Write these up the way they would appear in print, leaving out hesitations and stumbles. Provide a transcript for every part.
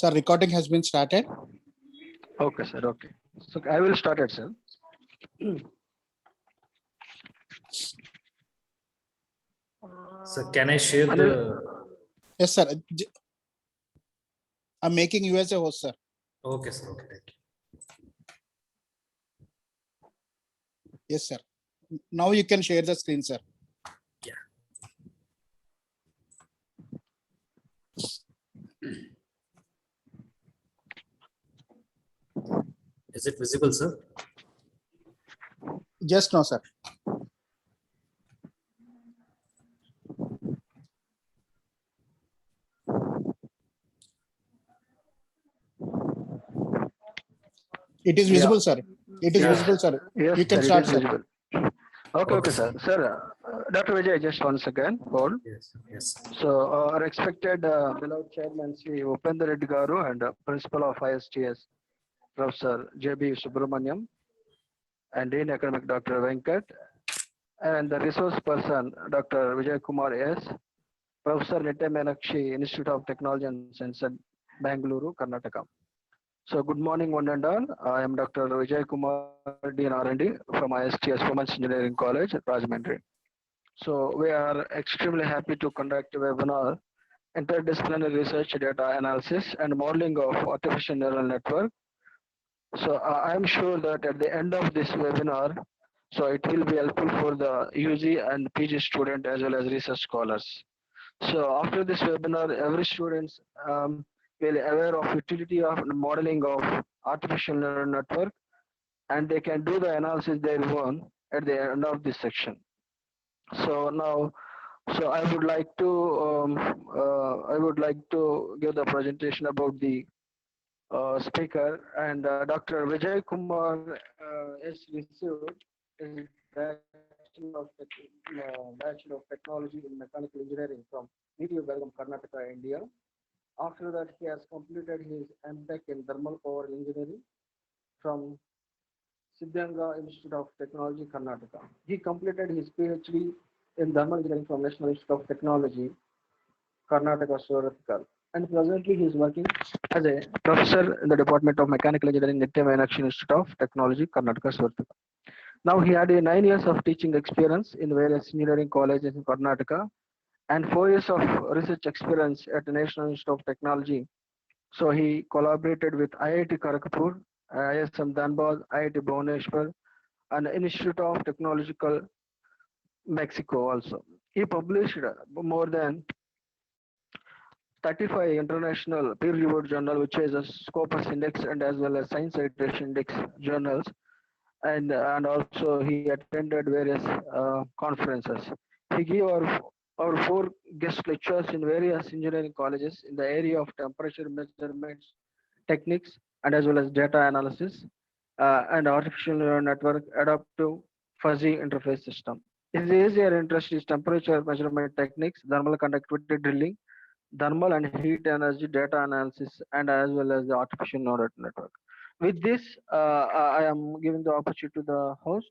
Sir, recording has been started. Okay, sir. Okay. So I will start it, sir. So can I share the? Yes, sir. I'm making you as a host, sir. Okay, sir. Okay, thank you. Yes, sir. Now you can share the screen, sir. Is it visible, sir? Just now, sir. It is visible, sir. It is Yeah. visible, sir. Yes, You can sir, start, it is sir. visible. Okay, sir. Sir, Dr. Vijay, just once again, hold. Yes. Yes. So our expected beloved chairman, Sri Upendra Reddy Garu, and principal of ISTS, Professor J.B. Subramaniam, and Dean Academic Dr. Venkat, and the resource person, Dr. Vijay Kumar S., Professor Nitya Meenakshi, Institute of Technology and Science at Bangalore, Karnataka. So good morning, one and all. I am Dr. Vijay Kumar, Dean R&D from ISTS Women's Engineering College at Rajahmundry. So we are extremely happy to conduct a webinar, Interdisciplinary Research, Data Analysis and Modeling of Artificial Neural Network. So I am sure that at the end of this webinar, so it will be helpful for the UG and PG student as well as research scholars. So after this webinar, every student will aware of utility of modeling of artificial neural network, and they can do the analysis their own at the end of this section. So now, so I would like to give the presentation about the speaker, and Dr. Vijay Kumar is received his Bachelor of Technology in Mechanical Engineering from VTU Belgaum, Karnataka, India. After that, he has completed his MTech in Thermal Power Engineering from Siddhganga Institute of Technology, Karnataka. He completed his PhD in Thermal Engineering from National Institute of Technology, Karnataka, Surathkal. And presently he is working as a professor in the Department of Mechanical Engineering, Nitya Meenakshi Institute of Technology, Karnataka, Surathkal. Now he had 9 years of teaching experience in various engineering colleges in Karnataka and 4 years of research experience at the National Institute of Technology. So he collaborated with IIT Kharagpur, ISM Dhanbad, IIT Bhubaneswar, and Institute of Technological Mexico also. He published more than 35 international peer-reviewed journal, which is a Scopus Index and as well as Science Citation Index journals, and also he attended various conferences. He gave our 4 guest lectures in various engineering colleges in the area of temperature measurements, techniques, and as well as data analysis and artificial neural network adaptive fuzzy interface system. His area interest is temperature measurement techniques, thermal conductivity drilling, thermal and heat energy data analysis, and as well as the artificial neural network. With this, I am giving the opportunity to the host.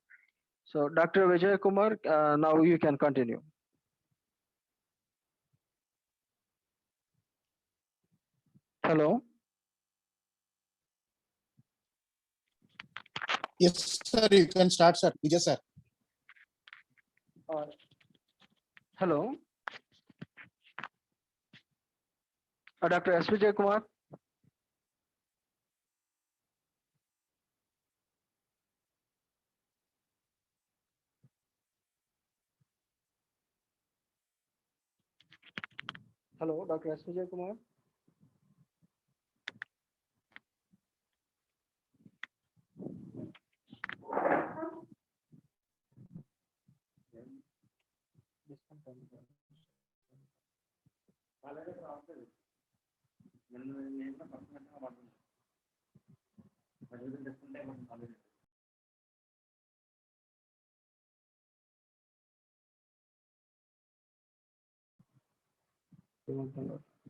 So, Dr. Vijay Kumar, now you can continue. Hello. Yes, sir. You can start, sir. Vijay, sir. Hello. Dr. S. Vijay Kumar. Hello, Dr. S. Vijay Kumar.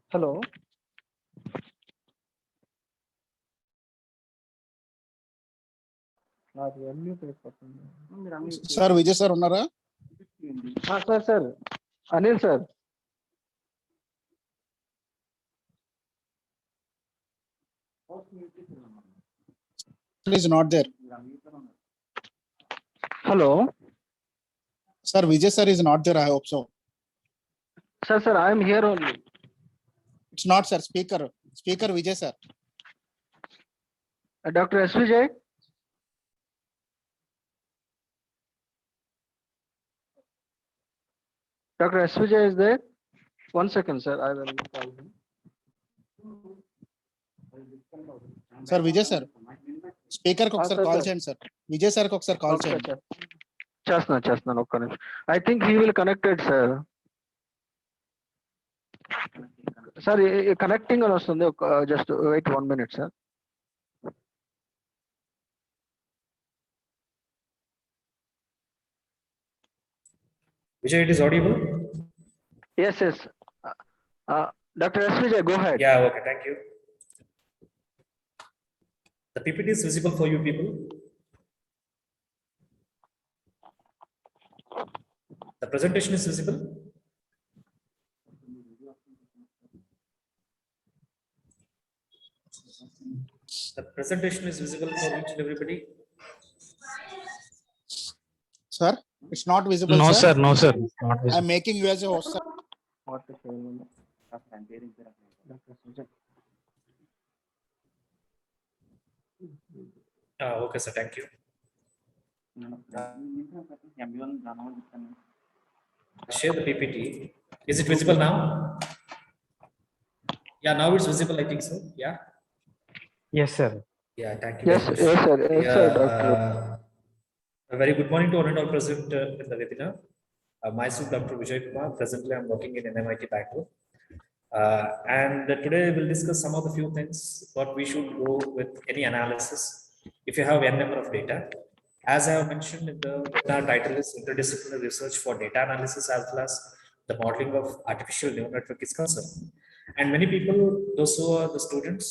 Hello. Sir, Vijay, sir, unnara? Sir. Anil, sir. is not there. Hello, Sir, Vijay sir is not there. I hope so. sir, I am here only. It's not, sir. Speaker Vijay sir. Dr. S. Vijay? Dr. S. Vijay is there? 1 second, sir. I will call him. Sir, Vijay sir. Speaker को sir, ఒకసారి call sir. చేయండి sir. Vijay sir కి ఒకసారి call Okay, చేయండి. sir. చేస్తున్నాను ఒక్క నిమిషం. I think he will connected, sir. Sir connecting అని వస్తుంది. జస్ట్ వెయిట్ 1 minute, సార్. Vijay, it is audible? Yes. Dr. S. Vijay, go ahead. Yeah, okay, thank you. The PPT is visible for you people. The presentation is visible. The presentation is visible for each and everybody. Sir, it's not visible. No, sir. No, sir. Not visible. I'm making you as a host, sir. Okay, sir. Thank you. Share the PPT. Is it visible now? Yeah, now it's visible. I think so. Yeah. Yes, sir. Yeah. Thank you. Yes, very much. yes, sir. Yes, Yeah, sir, Doctor. a very good morning to all and all present in the webinar. Myself, Dr. Vijay Kumar. Presently, I'm working in NMIT Bangalore. And today we'll discuss some of the few things what we should go with any analysis if you have n number of data. As I have mentioned in the webinar title is interdisciplinary research for data analysis as well as the modeling of artificial neural network is concerned. And many people, those who are the students,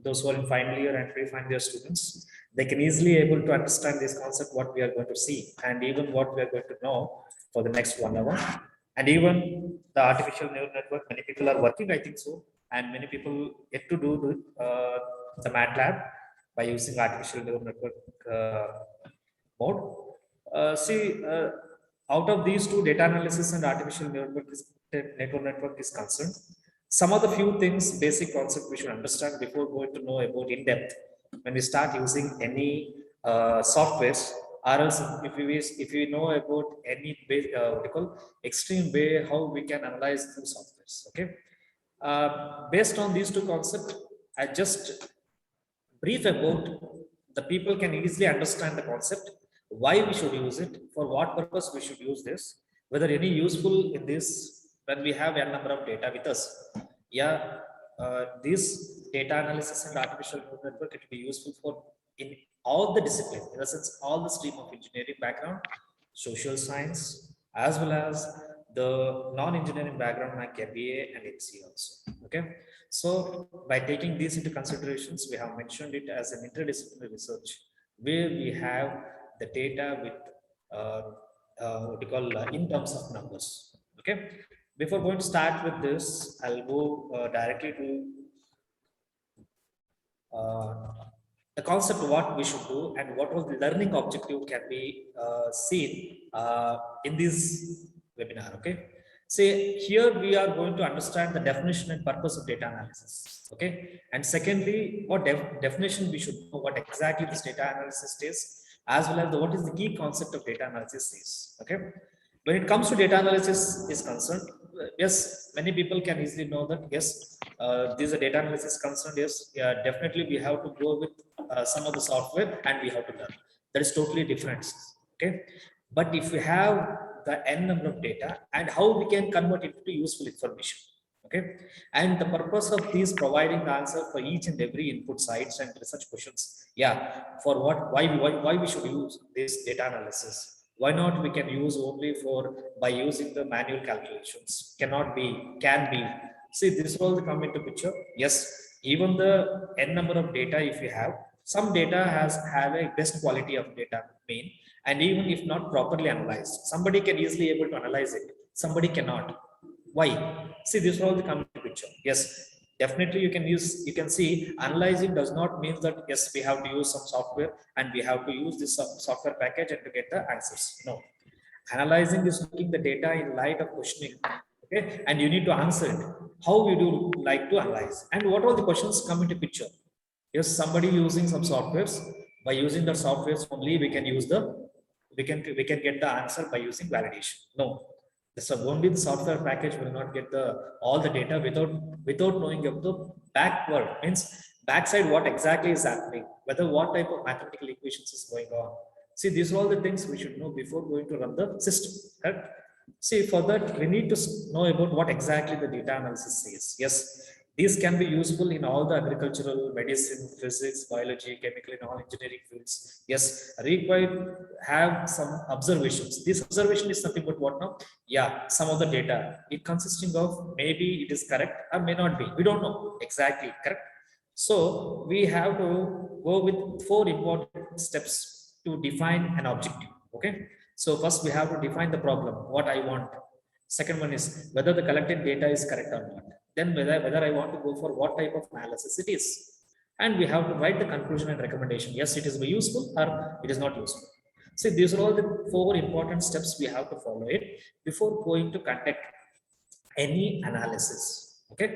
those who are in final year and pre-final year students, they can easily able to understand this concept, what we are going to see, and even what we are going to know for the next 1 hour. And even the artificial neural network, many people are working, I think so, and many people yet to do the MATLAB by using artificial neural network mode. Out of these two, data analysis and artificial neural network is concerned. Some of the few things, basic concept we should understand before going to know about in depth when we start using any softwares, or else if we know about any extreme way how we can analyze through softwares. Okay, based on these two concepts, I just brief about the people can easily understand the concept, why we should use it, for what purpose we should use this, whether any useful in this when we have a number of data with us. Yeah, this data analysis and artificial neural network, it will be useful for in all the disciplines, in a sense, all the stream of engineering background, social science, as well as the non-engineering background like MBA and MCA also. Okay, so by taking these into considerations, we have mentioned it as an interdisciplinary research where we have the data with what we call in terms of numbers. Okay, before going to start with this, I'll go directly to the concept of what we should do and what was the learning objective can be seen in this webinar. Okay, say here we are going to understand the definition and purpose of data analysis. Okay, and secondly, what definition we should know, what exactly this data analysis is, as well as what is the key concept of data analysis is. Okay, when it comes to data analysis is concerned, yes, many people can easily know that yes, this is a data analysis concerned. Yes, yeah, definitely we have to go with some of the software and we have to learn. That is totally different. Okay, but if we have the n number of data and how we can convert it to useful information. Okay, and the purpose of these providing the answer for each and every input sites and research questions. Yeah, for what, why we should use this data analysis. Why not we can use only for by using the manual calculations? Cannot be, can be. See, this will come into picture. Yes, even the n number of data, if you have some data have a best quality of data mean, and even if not properly analyzed, somebody can easily able to analyze it. Somebody cannot. Why? See, this will come into picture. Yes, Definitely you can see analyzing does not mean that yes, we have to use some software and we have to use this software package and to get the answers. No, analyzing is looking the data in light of questioning. Okay, and you need to answer it. How would you like to analyze and what all the questions come into picture? Yes, somebody using some softwares, by using the softwares only we can use we can get the answer by using validation. No, so only the software package will not get all the data without knowing of the backward, means backside what exactly is happening, whether what type of mathematical equations is going on. See, these are all the things we should know before going to run the system. Correct? See, for that we need to know about what exactly the data analysis says. Yes, these can be useful in all the agricultural, medicine, physics, biology, chemical, and all engineering fields. Yes, required have some observations. This observation is nothing but what now? Yeah, some of the data. It consisting of maybe it is correct or may not be. We don't know exactly, correct? So we have to go with 4 important steps to define an objective. Okay. So first we have to define the problem, what I want. Second one is whether the collected data is correct or not. Then whether I want to go for what type of analysis it is. And we have to write the conclusion and recommendation. Yes, it is useful or it is not useful. See, these are all the 4 important steps we have to follow it before going to conduct any analysis. Okay.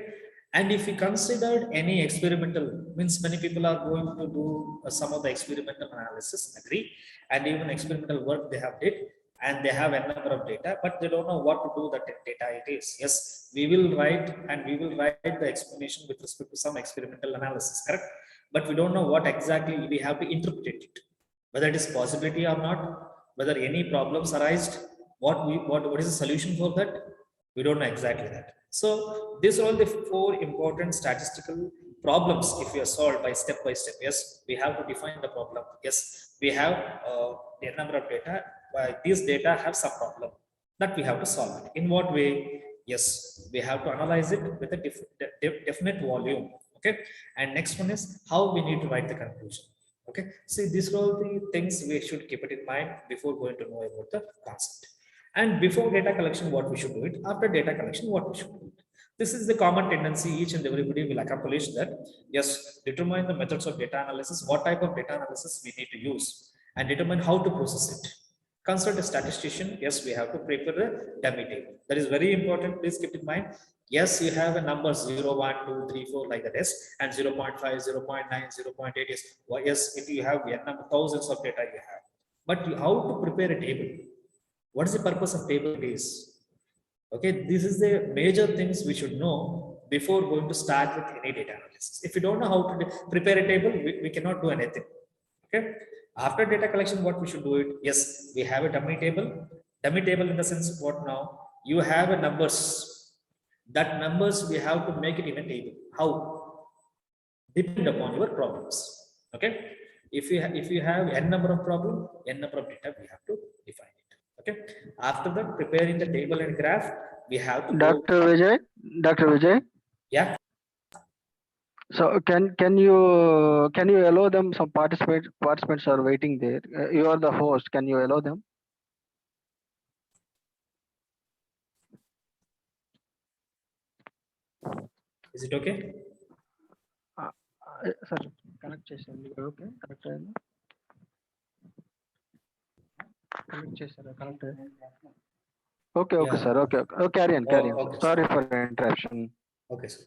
And if we considered any experimental, means many people are going to do some of the experimental analysis, agree, and even experimental work they have did, and they have a number of data, but they don't know what to do that data it is. Yes, we will write the explanation with respect to some experimental analysis, correct? But we don't know what exactly we have to interpret it, whether it is possibility or not, whether any problems arised, what is the solution for that? We don't know exactly that. So these are all the 4 important statistical problems if we are solved by step. Yes, we have to define the problem. Yes, we have a number of data. These data have some problem that we have to solve it. In what way? Yes, we have to analyze it with a definite volume. Okay. And next one is how we need to write the conclusion. Okay. See, these are all the things we should keep it in mind before going to know about the concept. And before data collection, what we should do it. After data collection, what we should do it. This is the common tendency. Each and everybody will accomplish that. Yes, determine the methods of data analysis, what type of data analysis we need to use, and determine how to process it. Consult a statistician. Yes, we have to prepare a dummy table. That is very important. Please keep in mind. Yes, you have a number 0, 1, 2, 3, 4 like that is, and 0.5, 0.9, 0.8 is. Well, yes, if you have a number, thousands of data you have, but how to prepare a table? What is the purpose of table is? Okay, this is the major things we should know before going to start with any data analysis. If you don't know how to prepare a table, we cannot do anything. Okay. After data collection, what we should do it? Yes, we have a dummy table. Dummy table in the sense what now? You have a numbers. That numbers we have to make it in a table. How? Depend upon your problems. Okay. If you have n number of problem, n number of data we have to define it. Okay. After that, preparing the table and graph, we have to Dr. Vijay. Yeah. So can you allow them? Some participants are waiting there. You are the host. Can you allow them? Is it okay? Sir, connect చేశాను. Okay, connect అయ్యింది. Connect చేశారా? Connect అయ్యింది. Okay, Yeah. sir. Okay. Oh, carry on. Okay, Sorry for the interruption. Okay, sir.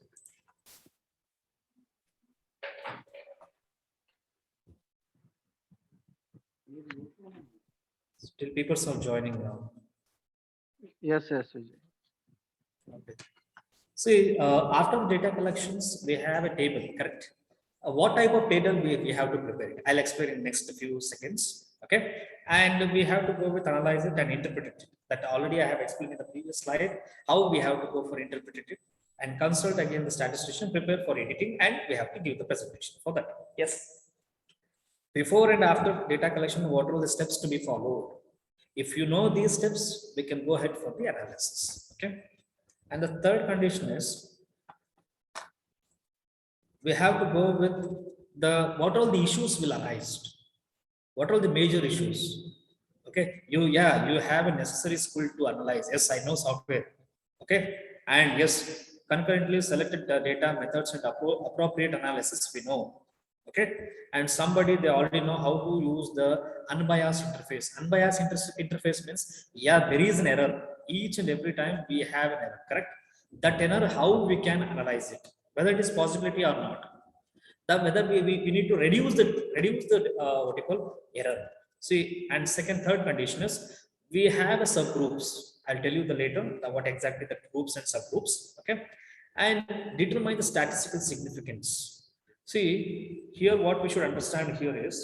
Still people are joining now. Yes, Vijay. Okay. See, after data collections, we have a table, correct? What type of table we have to prepare it? I'll explain in next few seconds. Okay. And we have to go with analyze it and interpret it. That already I have explained in the previous slide, how we have to go for interpreting it and consult again the statistician, prepare for editing, and we have to give the presentation for that. Yes. Before and after data collection, what are the steps to be followed? If you know these steps, we can go ahead for the analysis. Okay. And the third condition is we have to go with what all the issues will arise. What are the major issues? Okay, you have a necessary skill to analyze. Yes, I know software. Okay, and yes, concurrently selected the data methods and appropriate analysis we know. Okay, and somebody they already know how to use the unbiased interface. Unbiased interface means, yeah, there is an error. Each and every time we have an error, correct? That error, how we can analyze it, whether it is possibility or not. That whether we need to reduce the what you call error. See, and third condition is we have a subgroups. I'll tell you the later what exactly the groups and subgroups. Okay, and determine the statistical significance. See, here what we should understand here is,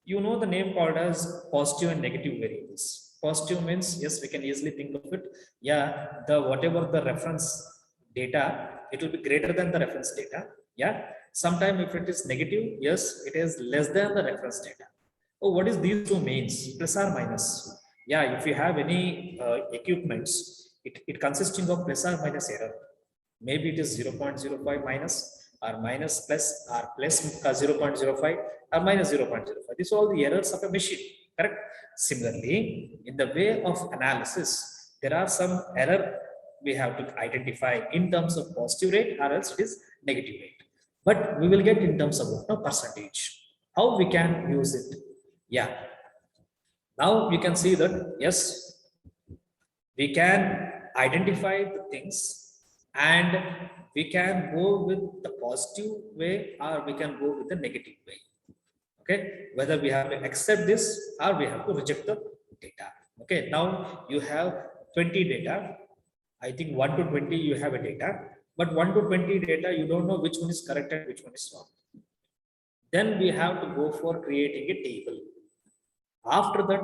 you know, the name called as positive and negative variables. Positive means, yes, we can easily think of it. Yeah, the whatever the reference data, it will be greater than the reference data. Yeah, sometime if it is negative, yes, it is less than the reference data. Oh, what is these two means? Plus or minus? Yeah, if you have any equipments, it consisting of plus or minus error. Maybe it is 0.05 minus or minus plus or plus 0.05 or minus 0.05. These are all the errors of a machine, correct? Similarly, in the way of analysis, there are some error we have to identify in terms of positive rate or else it is negative rate. But we will get in terms of no percentage. How we can use it? Yeah. Now you can see that, yes, we can identify the things and we can go with the positive way or we can go with the negative way. Okay, whether we have to accept this or we have to reject the data. Okay, now you have 20 data. I think 1 to 20 you have a data, but 1 to 20 data you don't know which one is correct and which one is wrong. Then we have to go for creating a table. After that,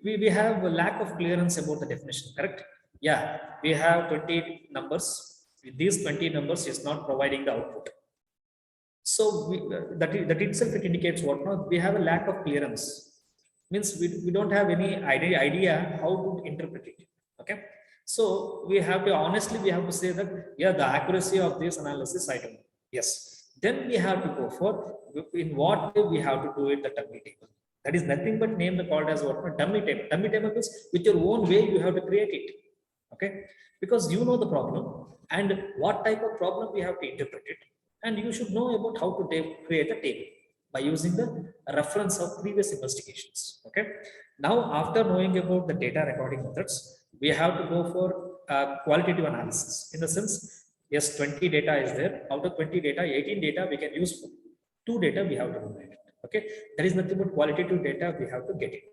we have a lack of clearance about the definition, correct? Yeah, we have 20 numbers. These 20 numbers is not providing the output. So that itself it indicates what? No, we have a lack of clearance. Means we don't have any idea how to interpret it. Okay. So we have to honestly we have to say that, yeah, the accuracy of this analysis I don't know. Yes. Then we have to go for in what way we have to do it, the dummy table. That is nothing but name the called as what? Dummy table. Dummy table is with your own way you have to create it. Okay, because you know the problem and what type of problem we have to interpret it, and you should know about how to create a table by using the reference of previous investigations. Okay, now after knowing about the data recording methods, we have to go for qualitative analysis. In the sense, yes, 20 data is there. Out of 20 data, 18 data we can use for 2 data we have to do it. Okay, there is nothing but qualitative data we have to get it,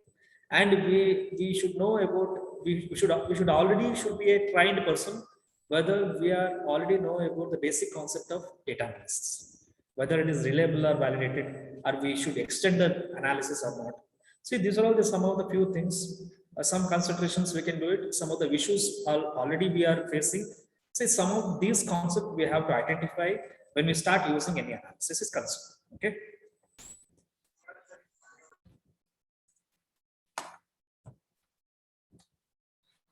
and we should know about we should already be a trained person, whether we are already know about the basic concept of data analysis, whether it is reliable or validated, or we should extend the analysis or not. See, these are all some of the few things, some considerations we can do it. Some of the issues already we are facing. See, some of these concepts we have to identify when we start using any analysis is concerned. Okay.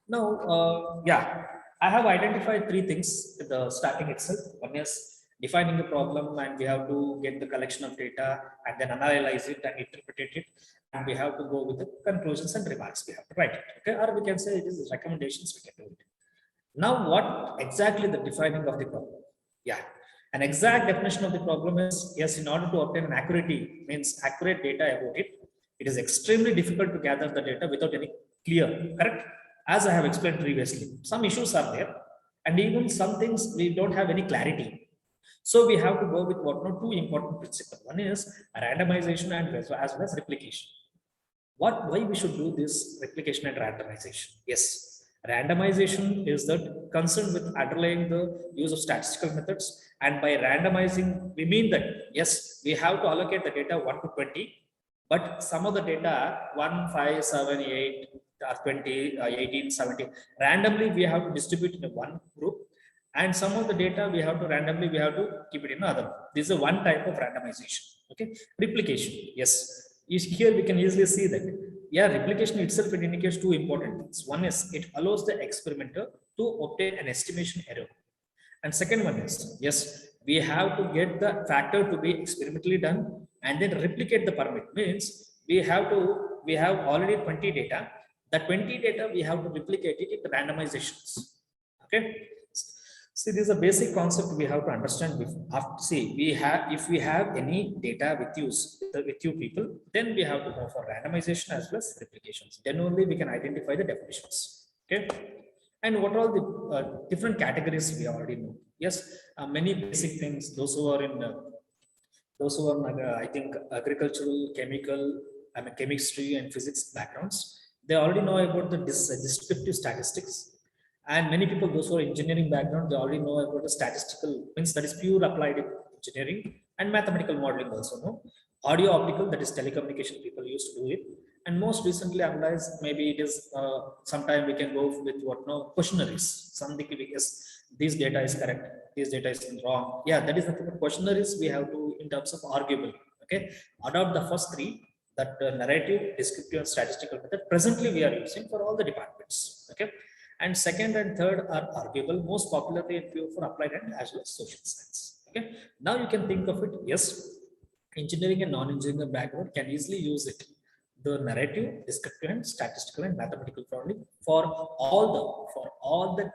Now, yeah, I have identified 3 things at the starting itself. One is defining a problem, and we have to get the collection of data and then analyze it and interpret it. And we have to go with the conclusions and remarks. We have to write it. Okay, or we can say it is recommendations. We can do it. Now, what exactly the defining of the problem? Yeah, an exact definition of the problem is, yes, in order to obtain an accuracy, means accurate data about it, it is extremely difficult to gather the data without any clear, correct? As I have explained previously, some issues are there, and even some things we don't have any clarity. So we have to go with what? No, 2 important principles. One is randomization and as well as replication. Why we should do this replication and randomization? Yes, randomization is that concerned with underlying the use of statistical methods, and by randomizing we mean that, yes, we have to allocate the data 1 to 20, but some of the data 1, 5, 7, 8 or 20, 18, 17, randomly we have to distribute in one group, and some of the data we have to randomly we have to keep it in another. This is one type of randomization. Okay, replication. Yes, here we can easily see that, yeah, replication itself it indicates 2 important things. One is it allows the experimenter to obtain an estimation error, and second one is, yes, we have to get the factor to be experimentally done and then replicate the parameter. Means we have already 20 data. The 20 data we have to replicate it in randomizations. Okay, See, this is a basic concept we have to understand. See, if we have any data with you people, then we have to go for randomization as well as replications. Then only we can identify the definitions. Okay. And what are the different categories we already know? Yes, many basic things. Those who are I think agricultural, chemical, chemistry and physics backgrounds, they already know about the descriptive statistics. And many people, those who are engineering background, they already know about the statistical, means that is pure applied engineering, and mathematical modeling also know. Audio optical, that is telecommunication, people used to do it. And most recently analyzed, maybe it is sometime we can go with what no questionnaires. Something because this data is correct, this data is wrong. Yeah, that is the questionnaires we have to in terms of arguable. Okay, adopt the first three, that narrative, descriptive, and statistical method. Presently, we are using for all the departments. Okay. And second and third are arguable, most popularly in field for applied and as well as social science. Okay. Now you can think of it. Yes, engineering and non-engineering background can easily use it. The narrative, descriptive, and statistical and mathematical problem for all the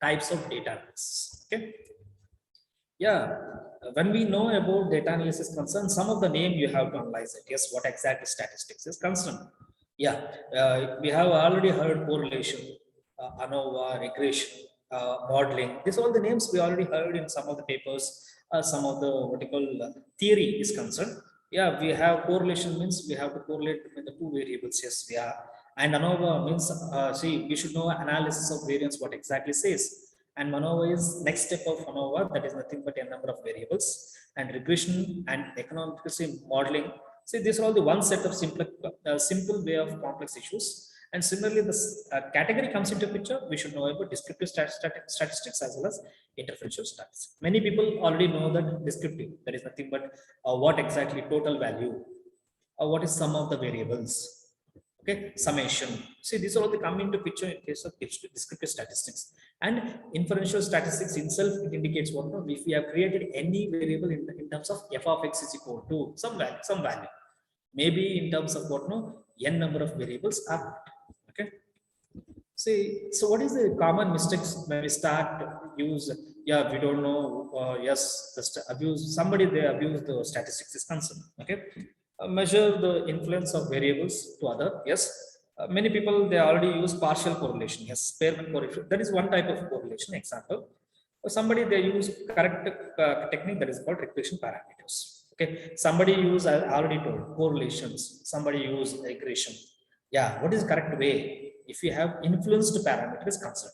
types of data analysis. Okay. Yeah, when we know about data analysis concern, some of the name you have to analyze it. Yes, what exactly statistics is concerned. Yeah, we have already heard correlation, ANOVA, regression, modeling. These are all the names we already heard in some of the papers. Some of the vertical theory is concerned. Yeah, we have correlation means we have to correlate with the two variables. Yes, yeah. And ANOVA means, see, we should know analysis of variance, what exactly says. And MANOVA is next step of ANOVA, that is nothing but a number of variables. And regression and economic modeling. See, these are all the one set of simple way of complex issues. And similarly, this category comes into picture. We should know about descriptive statistics as well as inferential statistics. Many people already know that descriptive, that is nothing but what exactly total value, or what is sum of the variables. Okay, summation. See, these are all the come into picture in case of descriptive statistics. And inferential statistics itself, it indicates what, no, if we have created any variable in terms of f of x is equal to some value, maybe in terms of what, no, n number of variables are. Okay. See, so what is the common mistakes when we start use? Yeah, we don't know. Yes, somebody they abuse the statistics is concerned. Okay. Measure the influence of variables to other. Yes, many people they already use partial correlation. Yes, Spearman correlation, that is one type of correlation. Example, somebody they use correct technique, that is called regression parameters. Okay, somebody use, I already told, correlations, somebody use regression. Yeah, what is correct way if you have influenced parameters concerned?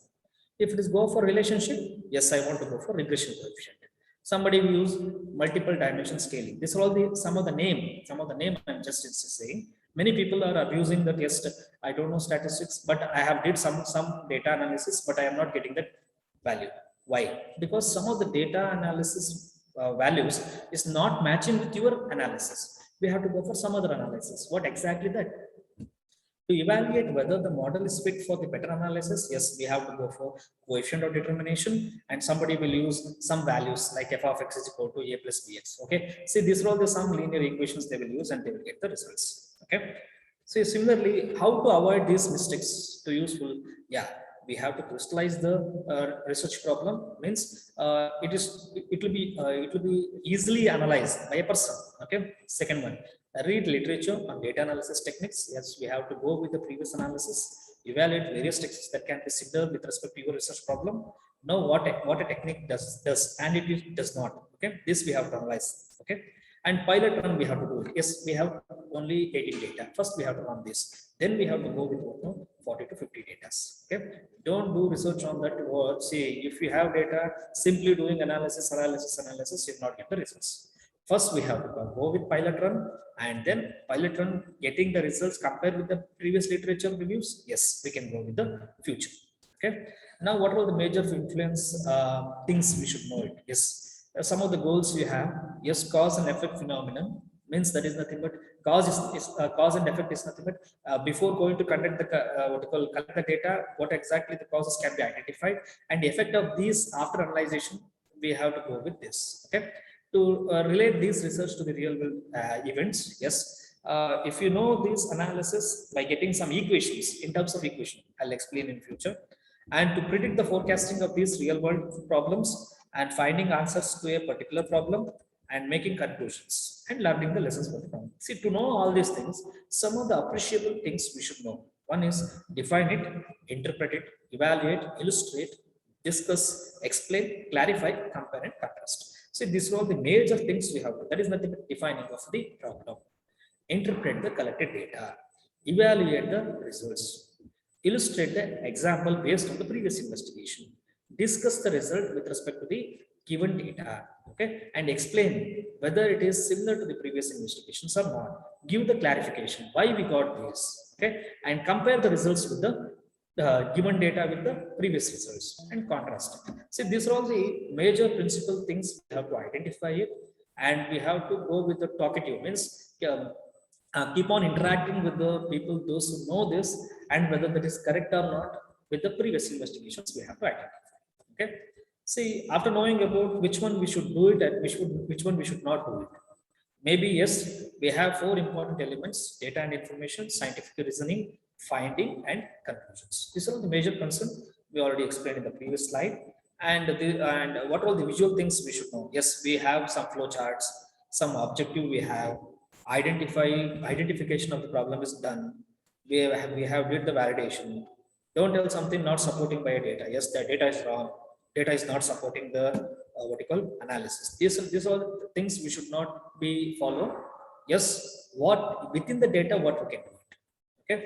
If it is go for relationship, yes, I want to go for regression coefficient. Somebody will use multiple dimension scaling. This are all some of the name I'm just saying. Many people are abusing that. Yes, I don't know statistics, but I have did some data analysis, but I am not getting that value. Why? Because some of the data analysis values is not matching with your analysis. We have to go for some other analysis. What exactly that? To evaluate whether the model is fit for the better analysis, yes, we have to go for coefficient of determination, and somebody will use some values like f of x is equal to a plus bx. Okay, see, these are all the some linear equations they will use, and they will get the results. Okay, so similarly, how to avoid these mistakes to useful? Yeah, we have to crystallize the research problem. Means it will be easily analyzed by a person. Okay, second one, read literature on data analysis techniques. Yes, we have to go with the previous analysis, evaluate various techniques that can be considered with respect to your research problem. Know what a technique does and it does not. Okay, this we have to analyze. Okay, and pilot run we have to do it. Yes, we have only 18 data. First we have to run this. Then we have to go with 40 to 50 data. Okay, don't do research on that. Or see, if you have data, simply doing analysis, you will not get the results. First, we have to go with pilot run, and then pilot run getting the results compared with the previous literature reviews. Yes, we can go with the future. Okay. Now, what are the major influence things we should know it? Yes, some of the goals we have. Yes, cause and effect phenomenon means that is nothing but cause and effect is nothing but before going to conduct the collect the data, what exactly the causes can be identified, and the effect of these after analyzation, we have to go with this. Okay. To relate these research to the real world events. Yes, if you know this analysis by getting some equations in terms of equation, I'll explain in future. And to predict the forecasting of these real world problems and finding answers to a particular problem and making conclusions and learning the lessons from the problem. See, to know all these things, some of the appreciable things we should know. One is define it, interpret it, evaluate, illustrate, discuss, explain, clarify, compare, and contrast. See, these are all the major things we have to. That is nothing but defining of the problem. Interpret the collected data, evaluate the results, illustrate the example based on the previous investigation, discuss the result with respect to the given data, okay, and explain whether it is similar to the previous investigations or not. Give the clarification why we got this, okay, and compare the results with the given data with the previous results and contrast it. See, these are all the major principal things we have to identify it, and we have to go with the talkative means. Keep on interacting with the people, those who know this, and whether that is correct or not with the previous investigations we have to identify. Okay. See, after knowing about which one we should do it and which one we should not do it. Maybe yes, we have 4 important elements: data and information, scientific reasoning, finding, and conclusions. These are the major concerns we already explained in the previous slide. And what all the visual things we should know? Yes, we have some flow charts, some objective we have. Identification of the problem is done. We have did the validation. Don't tell something not supporting by a data. Yes, the data is wrong. Data is not supporting the what you call analysis. These are the things we should not be follow. Yes, what within the data, what we can do. Okay.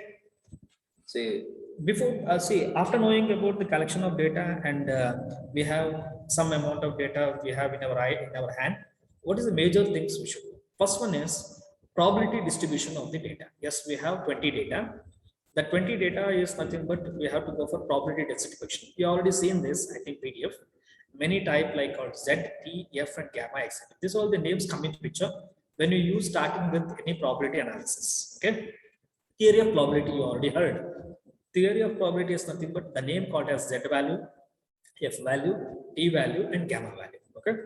See, before after knowing about the collection of data and we have some amount of data we have in our hand. What is the major things we should do? First one is probability distribution of the data. Yes, we have 20 data. The 20 data is nothing but we have to go for probability density function. We already seen this, I think, PDF. Many type like Z, T, F, and gamma, etc. These all the names come into picture when you use starting with any probability analysis. Okay. Theory of probability you already heard. Theory of probability is nothing but the name called as Z value, F value, T value, and gamma value. Okay.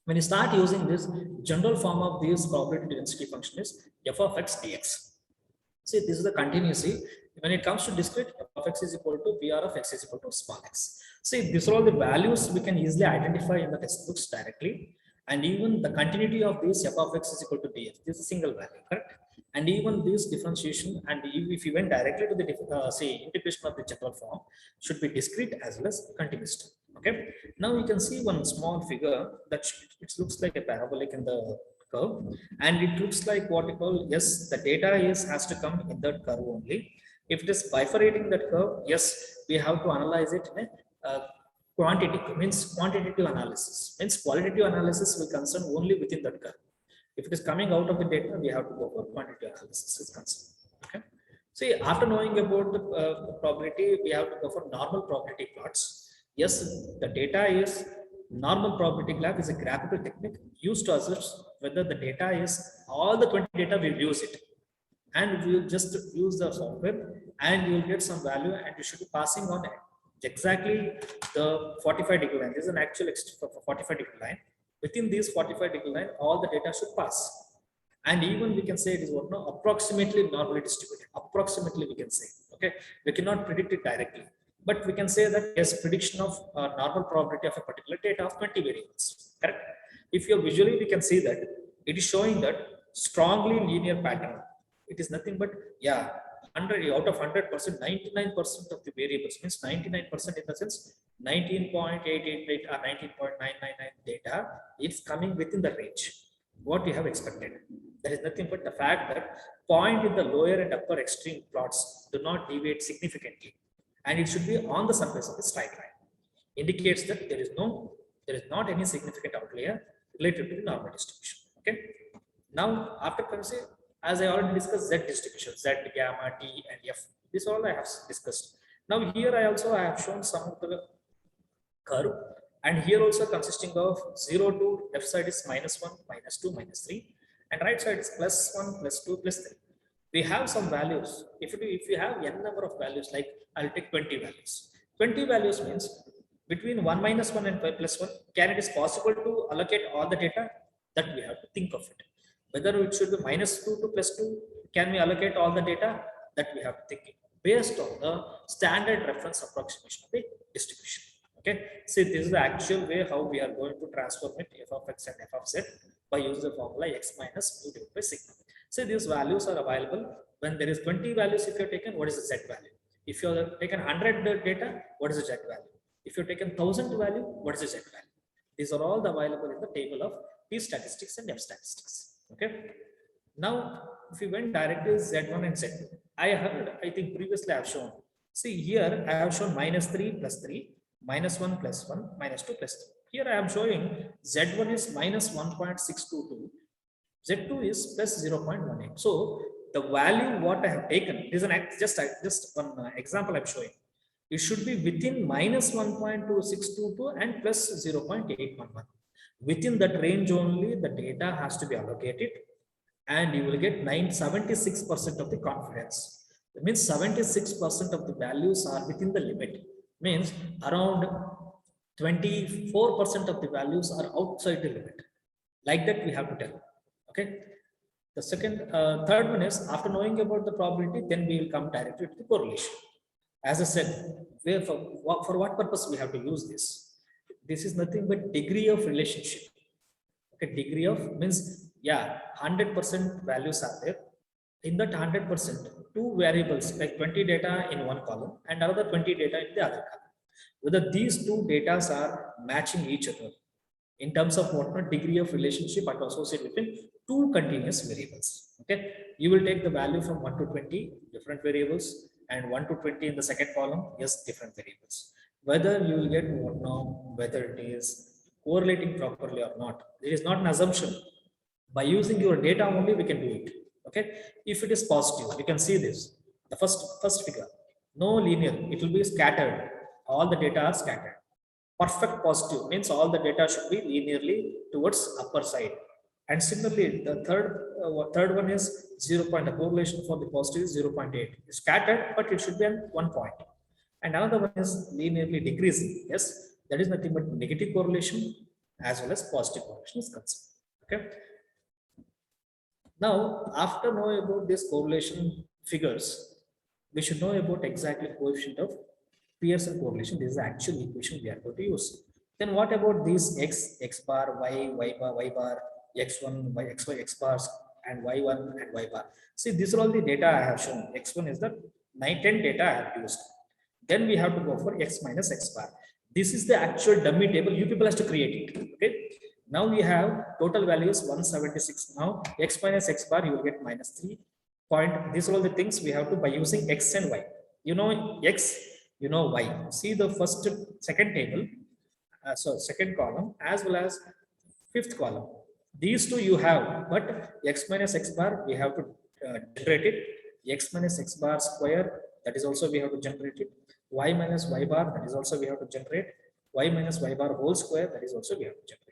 When you start using this, general form of this probability density function is f of x dx. See, this is the continuity. When it comes to discrete, f of x is equal to Pr of x is equal to small x. See, these are all the values we can easily identify in the textbooks directly. And even the continuity of this f of x is equal to df. This is a single value, correct? And even this differentiation, and if you went directly to the integration of the general form, should be discrete as well as continuous. Okay. Now you can see one small figure that it looks like a parabolic in the curve, and it looks like what we call, yes, the data has to come in that curve only. If it is bifurcating that curve, yes, we have to analyze it in a quantitative, means quantitative analysis, means qualitative analysis will concern only within that curve. If it is coming out of the data, we have to go for quantitative analysis is concerned. Okay. See, after knowing about the probability, we have to go for normal probability plots. Yes, the data is normal probability graph is a graphical technique used to assess whether the data is all the 20 data, we'll use it. And we'll just use the software and you'll get some value and you should be passing on exactly the 45-degree line. This is an actual 45-degree line. Within this 45-degree line, all the data should pass. And even we can say it is what now approximately normally distributed. Approximately we can say, okay, we cannot predict it directly. But we can say that yes, prediction of normal probability of a particular data of 20 variables, correct? If you visually, we can see that it is showing that strongly linear pattern. It is nothing but, yeah, 100 out of 100%, 99% of the variables, means 99% in the sense 19.888 or 19.999 data, it's coming within the range, what we have expected. There is nothing but the fact that point in the lower and upper extreme plots do not deviate significantly. And it should be on the surface of the straight line. Indicates that there is not any significant outlier related to the normal distribution. Okay. Now, after consider, as I already discussed, Z distribution, Z, gamma, T, and F. This all I have discussed. Now, here I have shown some of the curve, and here also consisting of 0 to left side is -1, -2, -3, and right side is +1, +2, +3. We have some values. If you have n number of values, like I'll take 20 values. 20 values means between 1 - 1 and +1, can it is possible to allocate all the data? That we have to think of it. Whether it should be -2 to +2, can we allocate all the data? That we have to think. based on the standard reference approximation of the distribution. Okay, see, this is the actual way how we are going to transform it f of x and f of z by using the formula x minus mu divided by sigma. So these values are available when there is 20 values. If you're taken, what is the z value? If you have taken 100 data, what is the z value? If you've taken 1000 value, what is the z value? These are all available in the table of P statistics and F statistics. Okay. Now, if we went directly Z1 and Z2, I think previously I have shown. See here, I have shown -3 plus 3, -1 plus 1, -2 plus 3. Here I am showing Z1 is -1.622, Z2 is plus 0.18. So the value what I have taken is just one example I'm showing. It should be within -1.2622 and plus 0.811. Within that range only, the data has to be allocated, and you will get 76% of the confidence. That means 76% of the values are within the limit. Means around 24% of the values are outside the limit. Like that we have to tell. Okay. The third one is, after knowing about the probability, then we will come directly to the correlation. As I said, for what purpose we have to use this? This is nothing but degree of relationship. Okay, degree of means, yeah, 100% values are there. In that 100%, two variables like 20 data in one column and another 20 data in the other column. Whether these two data are matching each other in terms of what degree of relationship are associated between two continuous variables. Okay, you will take the value from 1 to 20 different variables, and 1 to 20 in the second column, yes, different variables. Whether you will get what now, whether it is correlating properly or not, it is not an assumption. By using your data only, we can do it. Okay, if it is positive, we can see this. The first figure, no linear, it will be scattered. All the data are scattered. Perfect positive means all the data should be linearly towards upper side. And similarly, the third one is 0. The correlation for the positive is 0.8. It's scattered, but it should be at 1 point. And another one is linearly decreasing. Yes, that is nothing but negative correlation as well as positive correlation is concerned. Okay. Now, after knowing about this correlation figures, we should know about exactly coefficient of Pearson correlation. This is the actual equation we are going to use. Then what about these x bar, y bar, x1, xy, x bars, and y1 and y bar? See, these are all the data I have shown. X1 is the 10 data I have used. Then we have to go for x minus x bar. This is the actual dummy table. You people have to create it. Okay. Now we have total values 176. Now x minus x bar, you will get -3 point. These are all the things we have to by using x and y. You know x, you know y. See the second table, second column as well as fifth column. These two you have, but x minus x bar we have to generate it. X minus x bar square, that is also we have to generate it. Y minus y bar, that is also we have to generate. Y minus y bar whole square, that is also we have to generate.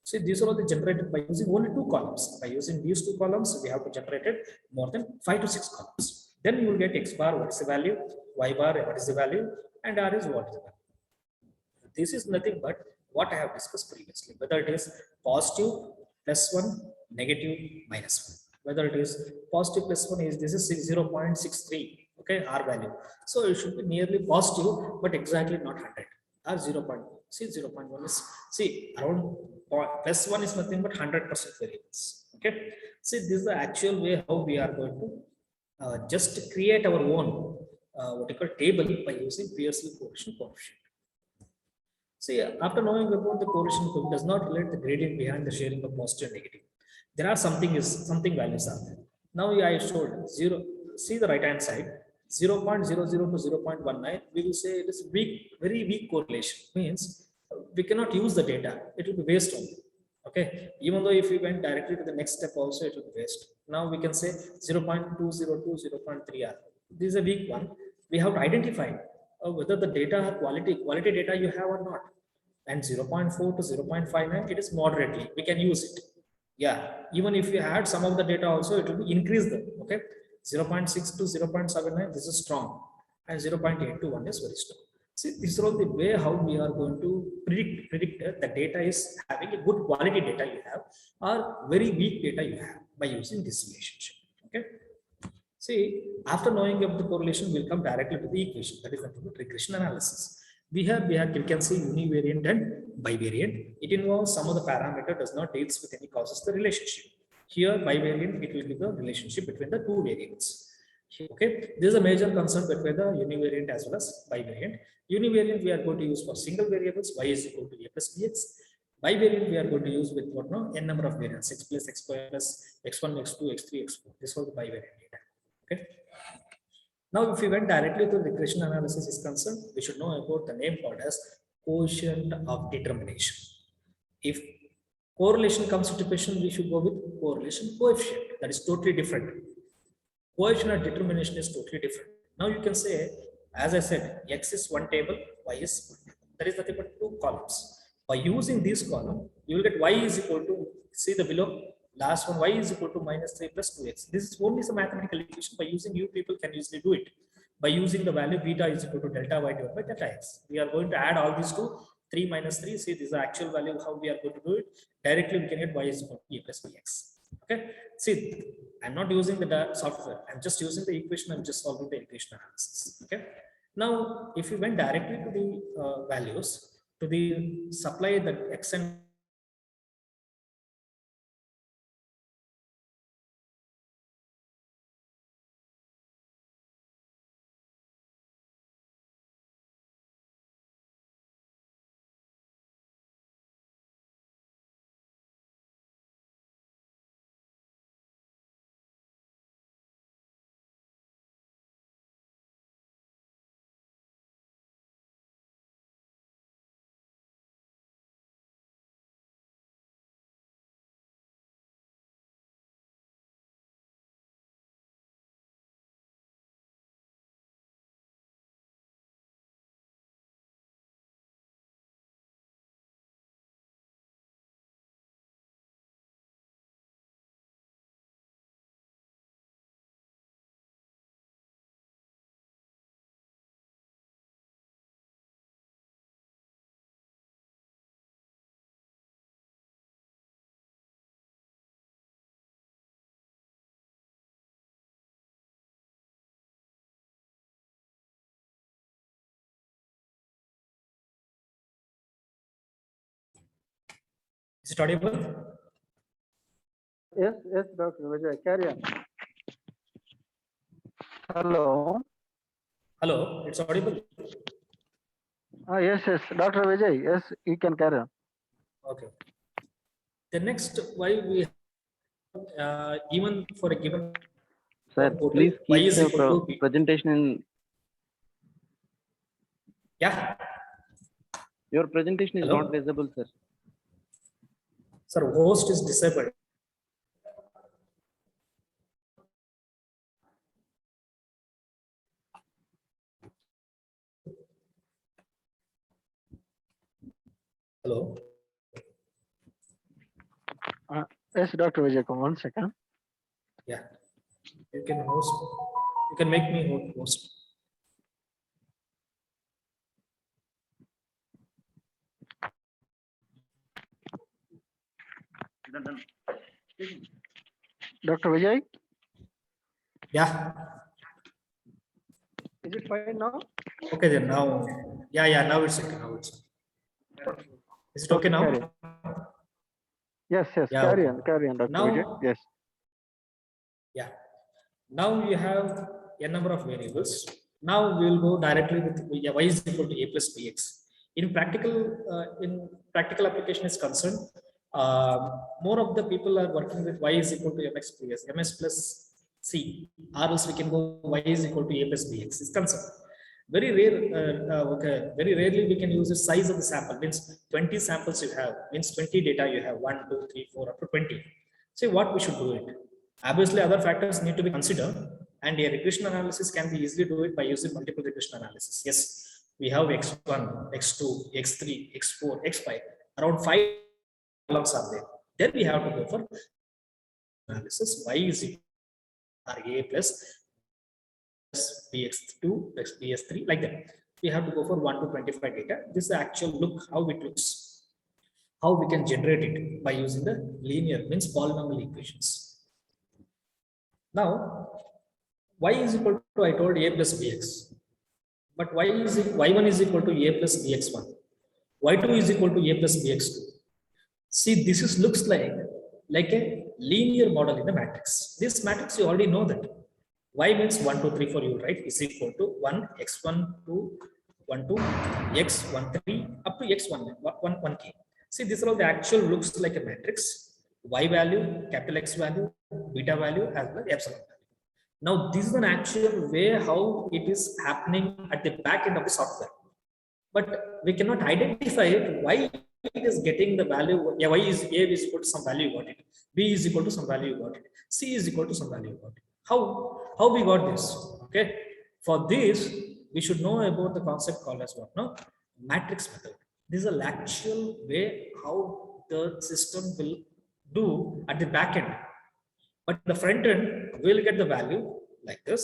So these are all the generated by using only two columns. By using these two columns, we have to generate it more than 5 to 6 columns. Then you will get x bar, what is the value, y bar, what is the value, and r is what is the value. This is nothing but what I have discussed previously, whether it is positive +1, negative -1. Whether it is positive +1 is this is 0.63, okay, r value. So it should be nearly positive, but exactly not 100. Or 0.1 is, see, around +1 is nothing but 100% variables. Okay, see, this is the actual way how we are going to just create our own what you call table by using Pearson correlation coefficient. See, after knowing about the correlation coefficient does not relate the gradient behind the sharing of positive and negative. There are something values are there. Now I showed 0. See the right hand side, 0.00 to 0.19. We will say it is weak, very weak correlation. Means we cannot use the data. It will be waste only. Okay. Even though if we went directly to the next step also, it will be waste. Now we can say 0.202, 0.3R. This is a weak one. We have to identify whether the data are quality data you have or not. And 0.4 to 0.59, it is moderately. We can use it. Yeah. Even if you had some of the data also, it will be increase them. Okay. 0.6 to 0.79, this is strong. And 0.8 to 1 is very strong. See, this is all the way how we are going to predict the data is having a good quality data you have or very weak data you have by using this relationship. Okay. See, after knowing of the correlation, we'll come directly to the equation. That is nothing but regression analysis. We can see univariate and bivariate. It involves some of the parameter does not deals with any causes the relationship. Here, bivariant, it will give the relationship between the two variables. Okay, this is a major concern between the univariant as well as bivariant. Univariant we are going to use for single variables, y is equal to a plus bx. Bivariant we are going to use with what no n number of variants, x plus x square plus x1, x2, x3, x4. This was the bivariant data. Okay. Now, if we went directly to regression analysis is concerned, we should know about the name called as coefficient of determination. If correlation comes into question, we should go with correlation coefficient. That is totally different. Coefficient of determination is totally different. Now you can say, as I said, x is one table, y is one table. That is nothing but two columns. By using this column, you will get y is equal to, see the below, last one, y is equal to minus 3 plus 2x. This is only some mathematical equation. By using you people can easily do it. By using the value beta is equal to delta y divided by delta x. We are going to add all these to 3 minus 3. See, this is the actual value, how we are going to do it. Directly we can get y is equal to a plus bx. Okay. See, I'm not using the software. I'm just using the equation. I'm just solving the equation analysis. Okay. Now, if we went directly to the values, to the supply that x and is it audible? Yes, yes, Dr. Vijay, carry on. Hello. Hello, it's audible. Yes, yes, Dr. Vijay, yes, you can carry on. Okay. The next, why we even for a given Sir, portal, please y keep is the equal to b. presentation in. Yeah, Your presentation is Hello? not visible, sir. sir, host is disabled. Hello. Yes, Dr. Vijay, come 1 second. Yeah, you can host. You can make me host. Dr. Vijay, Yeah. is it fine now? Okay, then now. Yeah. Now it's okay. Now it's. Okay. Is it okay now? Carry on. Yes, yes, Yeah, carry okay. on, Dr. Now- Vijay. Yes. Yeah. Now you have a number of variables. Now we will go directly with y is equal to a plus bx. In practical application is concerned, more of the people are working with y is equal to ms plus c, or else we can go y is equal to a plus bx is concerned. Very rare, very rarely we can use the size of the sample, means 20 samples you have, means 20 data you have, 1, 2, 3, 4, up to 20. See what we should do it. Obviously, other factors need to be considered, and a regression analysis can be easily do it by using multiple regression analysis. Yes, we have x1, x2, x3, x4, x5, around 5 columns are there. Then we have to go for analysis. Y is equal to a plus bx2 plus bs3, like that. We have to go for 1 to 25 data. This is the actual look how it looks, how we can generate it by using the linear, means polynomial equations. Now, y is equal to, I told a plus bx, but y1 is equal to a plus bx1, y2 is equal to a plus bx2. See, this is looks like a linear model in the matrix. This matrix you already know that y means 1 2 3 for you, right, is equal to 1 x1 2 1 2 x1 3 up to x1 1k. See, this is all the actual looks like a matrix. Y value, capital X value, beta value, as well as epsilon value. Now, this is an actual way how it is happening at the back end of the software, but we cannot identify it. Why it is getting the value? Yeah, y is a is equal to some value you got it, b is equal to some value you got it, c is equal to some value you got it. How we got this? Okay, for this we should know about the concept called as what? No, matrix method. This is a actual way how the system will do at the back end, but the front end will get the value like this.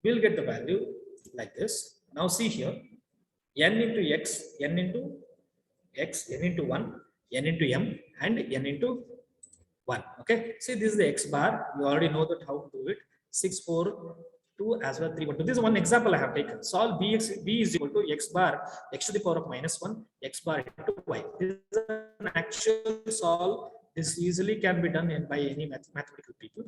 We'll get the value like this. Now see here, n into x, n into x, n into 1, n into m, and n into 1. Okay, see, this is the x bar. You already know that how to do it. 6 4 2 as well 3 1 2. This is one example I have taken. Solve b is equal to x bar x to the power of -1 x bar into y. This is an actual solve. This easily can be done by any mathematical people,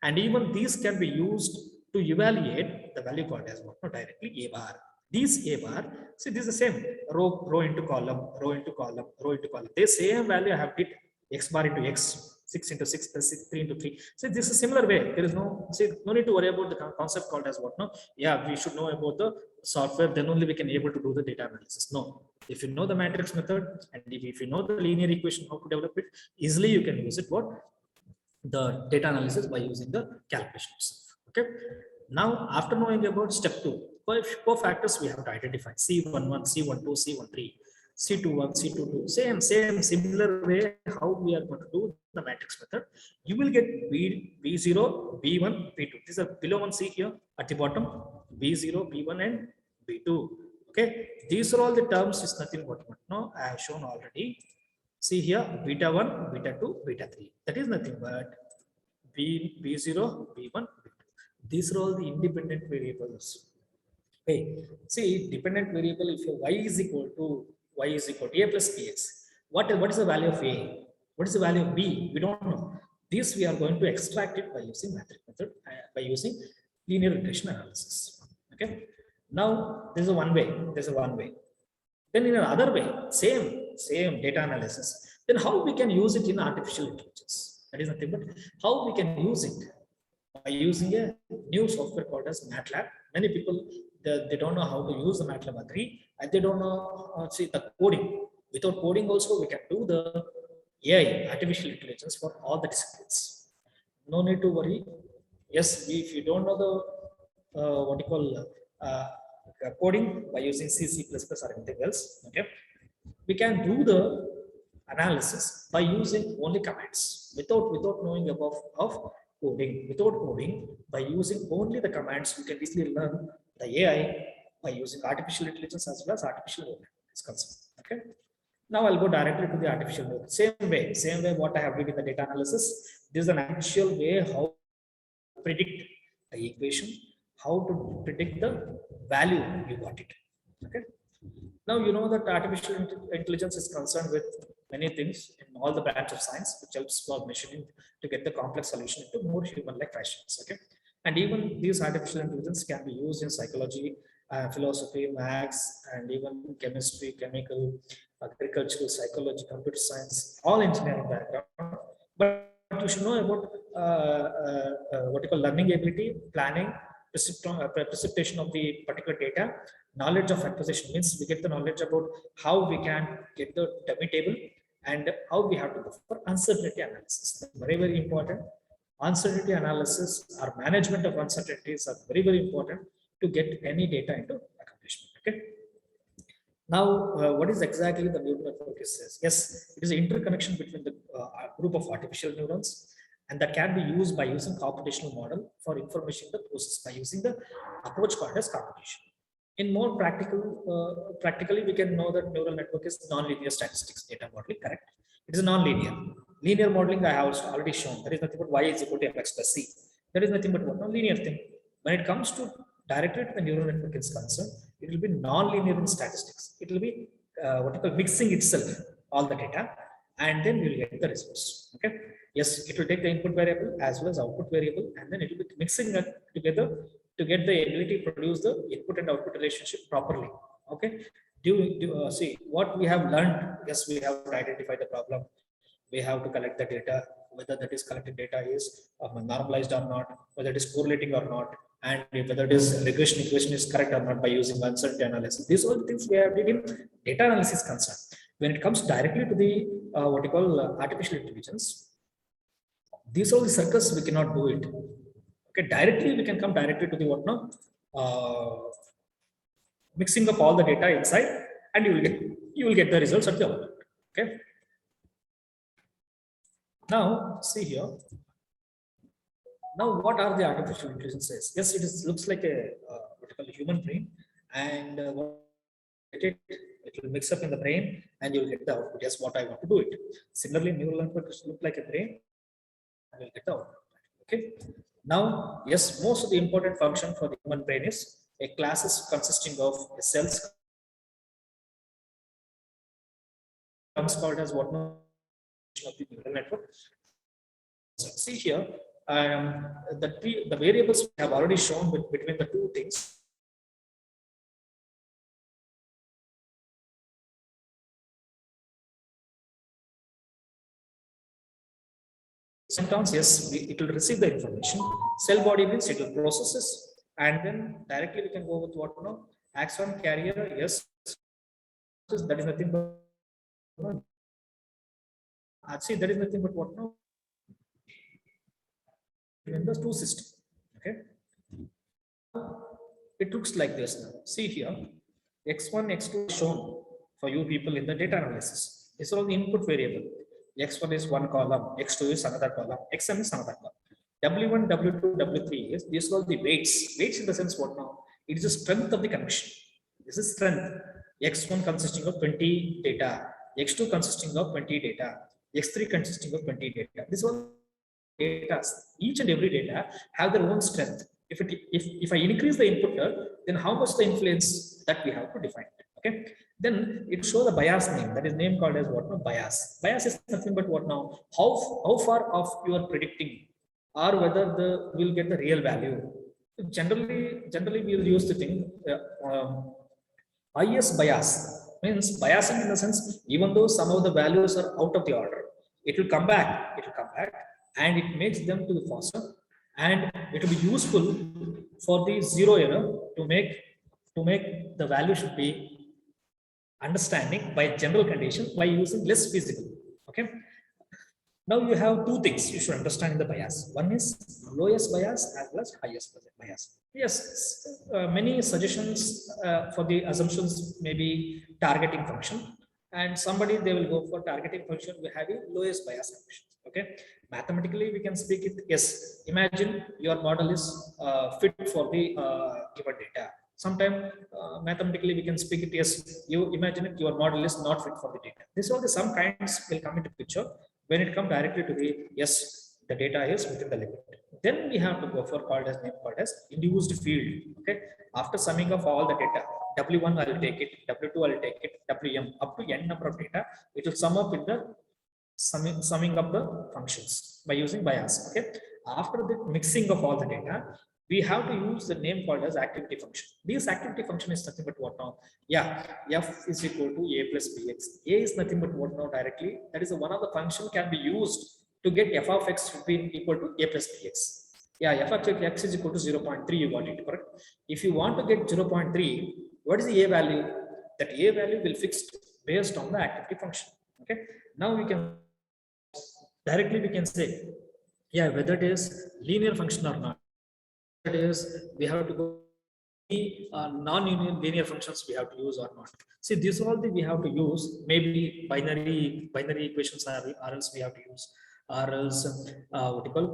and even these can be used to evaluate the value called as what? No, directly a bar. These a bar, see, this is the same row into column, row into column, row into column. The same value I have did x bar into x, 6 into 6 plus 6, 3 into 3. So this is a similar way. There is no, see, no need to worry about the concept called as what? No, yeah, we should know about the software, then only we can able to do the data analysis. No, if you know the matrix method, and if you know the linear equation, how to develop it, easily you can use it what? The data analysis by using the calculation itself. Okay, now after knowing about step 2, cofactors we have to identify: C11, C12, C13, C21, C22. Same similar way how we are going to do the matrix method. You will get B0, B1, B2. These are below one. See here at the bottom, B0, B1, and B2. Okay, these are all the terms. Is nothing but what? No, I have shown already. See here, beta 1, beta 2, beta 3. That is nothing but B0, B1, B2. These are all the independent variables. Hey, see, dependent variable, if your y is equal to a plus bx, what is the value of a? What is the value of b? We don't know. This we are going to extract it by using matrix method, by using linear regression analysis. Okay. Now there's a one way. Then in another way, same data analysis. Then how we can use it in artificial intelligence? That is nothing but how we can use it by using a new software called as MATLAB. Many people they don't know how to use the MATLAB agree, and they don't know see the coding. Without coding also we can do the AI, artificial intelligence, for all the disciplines. No need to worry. Yes, if you don't know the what you call coding by using C, C++ or anything else, okay, we can do the analysis by using only commands without knowing of coding. Without coding, by using only the commands, you can easily learn the AI by using artificial intelligence as well as artificial intelligence concept. Okay. Now I'll go directly to the artificial neural. Same way what I have did in the data analysis. This is an actual way how to predict the equation, how to predict the value you got it. Okay. Now you know that artificial intelligence is concerned with many things in all the branch of science, which helps for machining to get the complex solution into more human-like fashions. Okay, and even these artificial intelligence can be used in psychology, philosophy, maths, and even chemistry, chemical, agricultural, psychology, computer science, all engineering background. But you should know about what you call learning ability, planning, precipitation of the particular data. Knowledge of acquisition means we get the knowledge about how we can get the dummy table and how we have to go for uncertainty analysis. Very, very important. Uncertainty analysis or management of uncertainties are very, very important to get any data into accomplishment. Okay. Now, what is exactly the neural network is? Yes, it is an interconnection between the group of artificial neurons, and that can be used by using computational model for information the process by using the approach called as computation. In more practically, we can know that neural network is non-linear statistics data modeling. Correct? It is non-linear. Linear modeling I have already shown. There is nothing but y is equal to mx plus c. That is nothing but what? No, linear thing. When it comes to directly to the neural network is concerned, it will be non-linear in statistics. It will be what you call mixing itself, all the data, and then we will get the results. Okay. Yes, it will take the input variable as well as output variable, and then it will be mixing that together to get the ability to produce the input and output relationship properly. Okay. See what we have learned? Yes, we have to identify the problem. We have to collect the data, whether that is collected data is normalized or not, whether it is correlating or not, and whether it is regression equation is correct or not by using uncertainty analysis. These are the things we have did in data analysis concern. When it comes directly to the what you call artificial intelligence, these are the circles we cannot do it. Okay, directly we can come directly to the what now mixing up all the data inside, and you will get the results at the output. Okay. Now see here. Now what are the artificial intelligences? Yes, it is looks like a what you call a human brain, and it will mix up in the brain, and you will get the output. Yes, what I want to do it. Similarly, neural networks look like a brain, and will get the output. Okay. Now, yes, most of the important function for the human brain is a class is consisting of cells comes called as what now of the neural network. So see here, the variables we have already shown between the two things. Sometimes, yes, it will receive the information. Cell body means it will process this, and then directly we can go with what now axon carrier. Yes, that is nothing but see, that is nothing but what now in the two system. Okay, it looks like this now. See here, x1, x2 is shown for you people in the data analysis. These are all the input variable. X1 is one column, x2 is another column, xn is another column. W1, W2, W3 is these are all the weights. Weights in the sense what now? It is the strength of the connection. This is strength. X1 consisting of 20 data, x2 consisting of 20 data, x3 consisting of 20 data. This one data, each and every data have their own strength. If I increase the input here, then how much the influence that we have to define. Okay, then it shows the bias name, that is name called as what now bias. Bias is nothing but what now how far off you are predicting, or whether will get the real value. Generally we will use the thing IS bias means biasing in the sense even though some of the values are out of the order, it will come back, and it makes them to the faster, and it will be useful for the zero error to make the value should be understanding by general condition by using less feasible. Okay. Now you have two things you should understand in the bias. One is lowest bias as well as highest bias. Yes, many suggestions for the assumptions may be targeting function, and somebody they will go for targeting function. We have a lowest bias function. Okay, mathematically we can speak it. Yes, imagine your model is fit for the given data. Sometime mathematically we can speak it. Yes, you imagine it, your model is not fit for the data. This all the some kinds will come into picture when it comes directly to the yes, the data is within the limit. Then we have to go for name called as induced field. Okay, after summing of all the data, W1 I will take it, W2 I will take it, Wm up to n number of data, it will sum up in the summing up the functions by using bias. Okay, after the mixing of all the data, we have to use the name called as activity function. This activity function is nothing but what now? Yeah, f is equal to a plus bx. A is nothing but what now directly? That is one of the function can be used to get f of x should be equal to a plus bx. Yeah, f of x is equal to 0.3. You got it correct. If you want to get 0.3, what is the a value? That a value will fix based on the activity function. Okay. Now we can directly we can say, yeah, whether it is linear function or not. It is we have to go non-linear functions we have to use or not. See, this all the we have to use. Maybe binary equations or else we have to use, or else what you call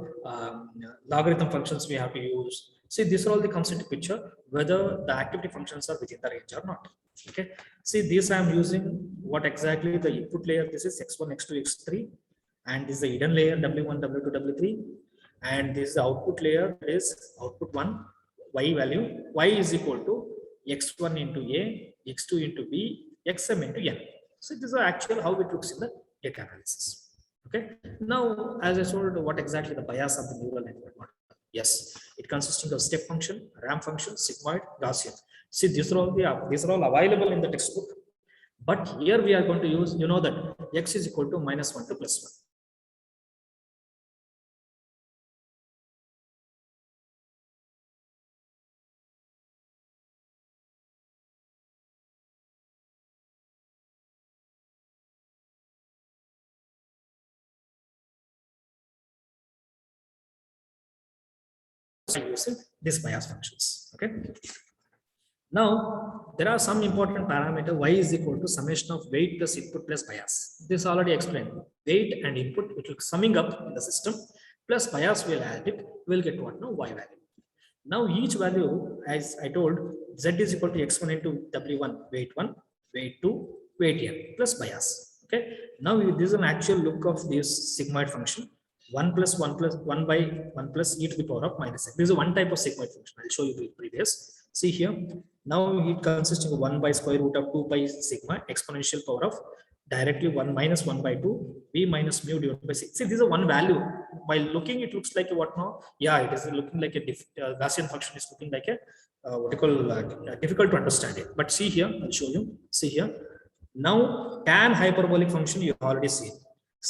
logarithm functions we have to use. See, this all the comes into picture whether the activity functions are within the range or not. Okay. See, this I am using what exactly the input layer. This is x1, x2, x3, and this is the hidden layer W1, W2, W3. and this is the output layer is output 1 y value. Y is equal to x1 into A, x2 into B, xm into n. So this is actually how it looks in the data analysis. Okay. Now, as I showed, what exactly the bias of the neural network model? Yes, it consisting of step function, ramp function, sigmoid, Gaussian. See, these are all available in the textbook. But here we are going to use, you know, that x is equal to -1 to +1. Using these bias functions. Okay. Now there are some important parameter. Y is equal to summation of weight plus input plus bias. This already explained. Weight and input, which will summing up in the system, plus bias will add it, will get what? No, Y value. Now each value, as I told, Z is equal to x1 into W1, weight 1, weight 2, weight n plus bias. Okay. Now this is an actual look of this sigmoid function. 1 plus 1 plus 1 by 1 plus e to the power of -x. This is one type of sigmoid function. I'll show you the previous. See here. Now it consists of 1 by square root of 2 by sigma exponential power of directly 1 minus 1 by 2 b minus mu divided by 6. See, this is a one value. While looking, it looks like a what now? Yeah, it is looking like a Gaussian function is looking like a what you call difficult to understand it. But see here, I'll show you. See here. Now tan hyperbolic function you already see.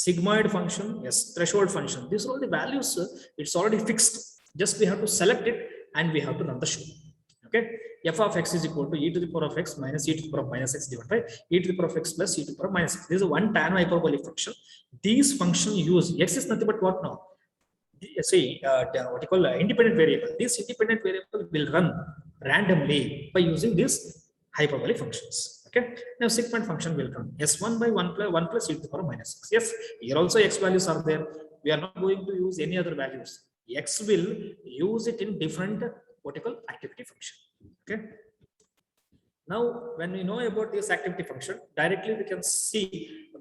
Sigmoid function, yes, threshold function. These are all the values. It's already fixed. Just we have to select it and we have to run the show. Okay. F of x is equal to e to the power of x minus e to the power of -x divided by e to the power of x plus e to the power of -x. This is one tan hyperbolic function. These function use x is nothing but what now? See, what you call independent variable. This independent variable will run randomly by using these hyperbolic functions. Okay. Now sigmoid function will run s1 by 1 plus e to the power of -x. Yes, here also x values are there. We are not going to use any other values. X will use it in different what you call activity function. Okay. Now, when we know about this activity function, directly we can see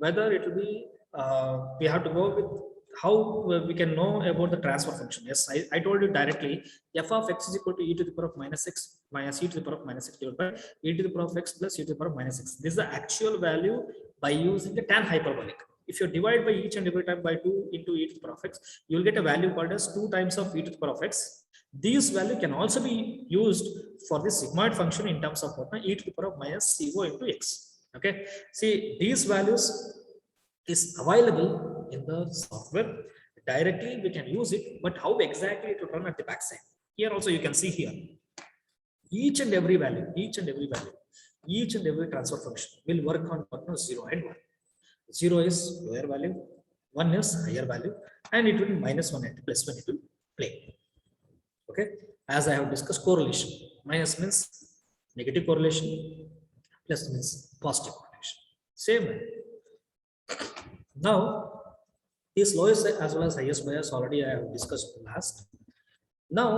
whether it will be. We have to go with how we can know about the transfer function. Yes, I told you directly. F of x is equal to e to the power of -x minus e to the power of -x divided by e to the power of x plus e to the power of -x. This is the actual value by using the tan hyperbolic. If you divide by each and every time by 2 into e to the power of x, you will get a value called as 2 times of e to the power of x. This value can also be used for the sigmoid function in terms of what e to the power of minus co into x. Okay. See, these values is available in the software. Directly we can use it, but how exactly it will run at the backside? Here also you can see here. Each and every value, each and every transfer function will work on 0 and 1. 0 is lower value, 1 is higher value, and it will be -1 and +1 it will play. Okay, as I have discussed, correlation. Minus means negative correlation, plus means positive correlation. Same way. Now, this lowest as well as highest bias already I have discussed last. Now,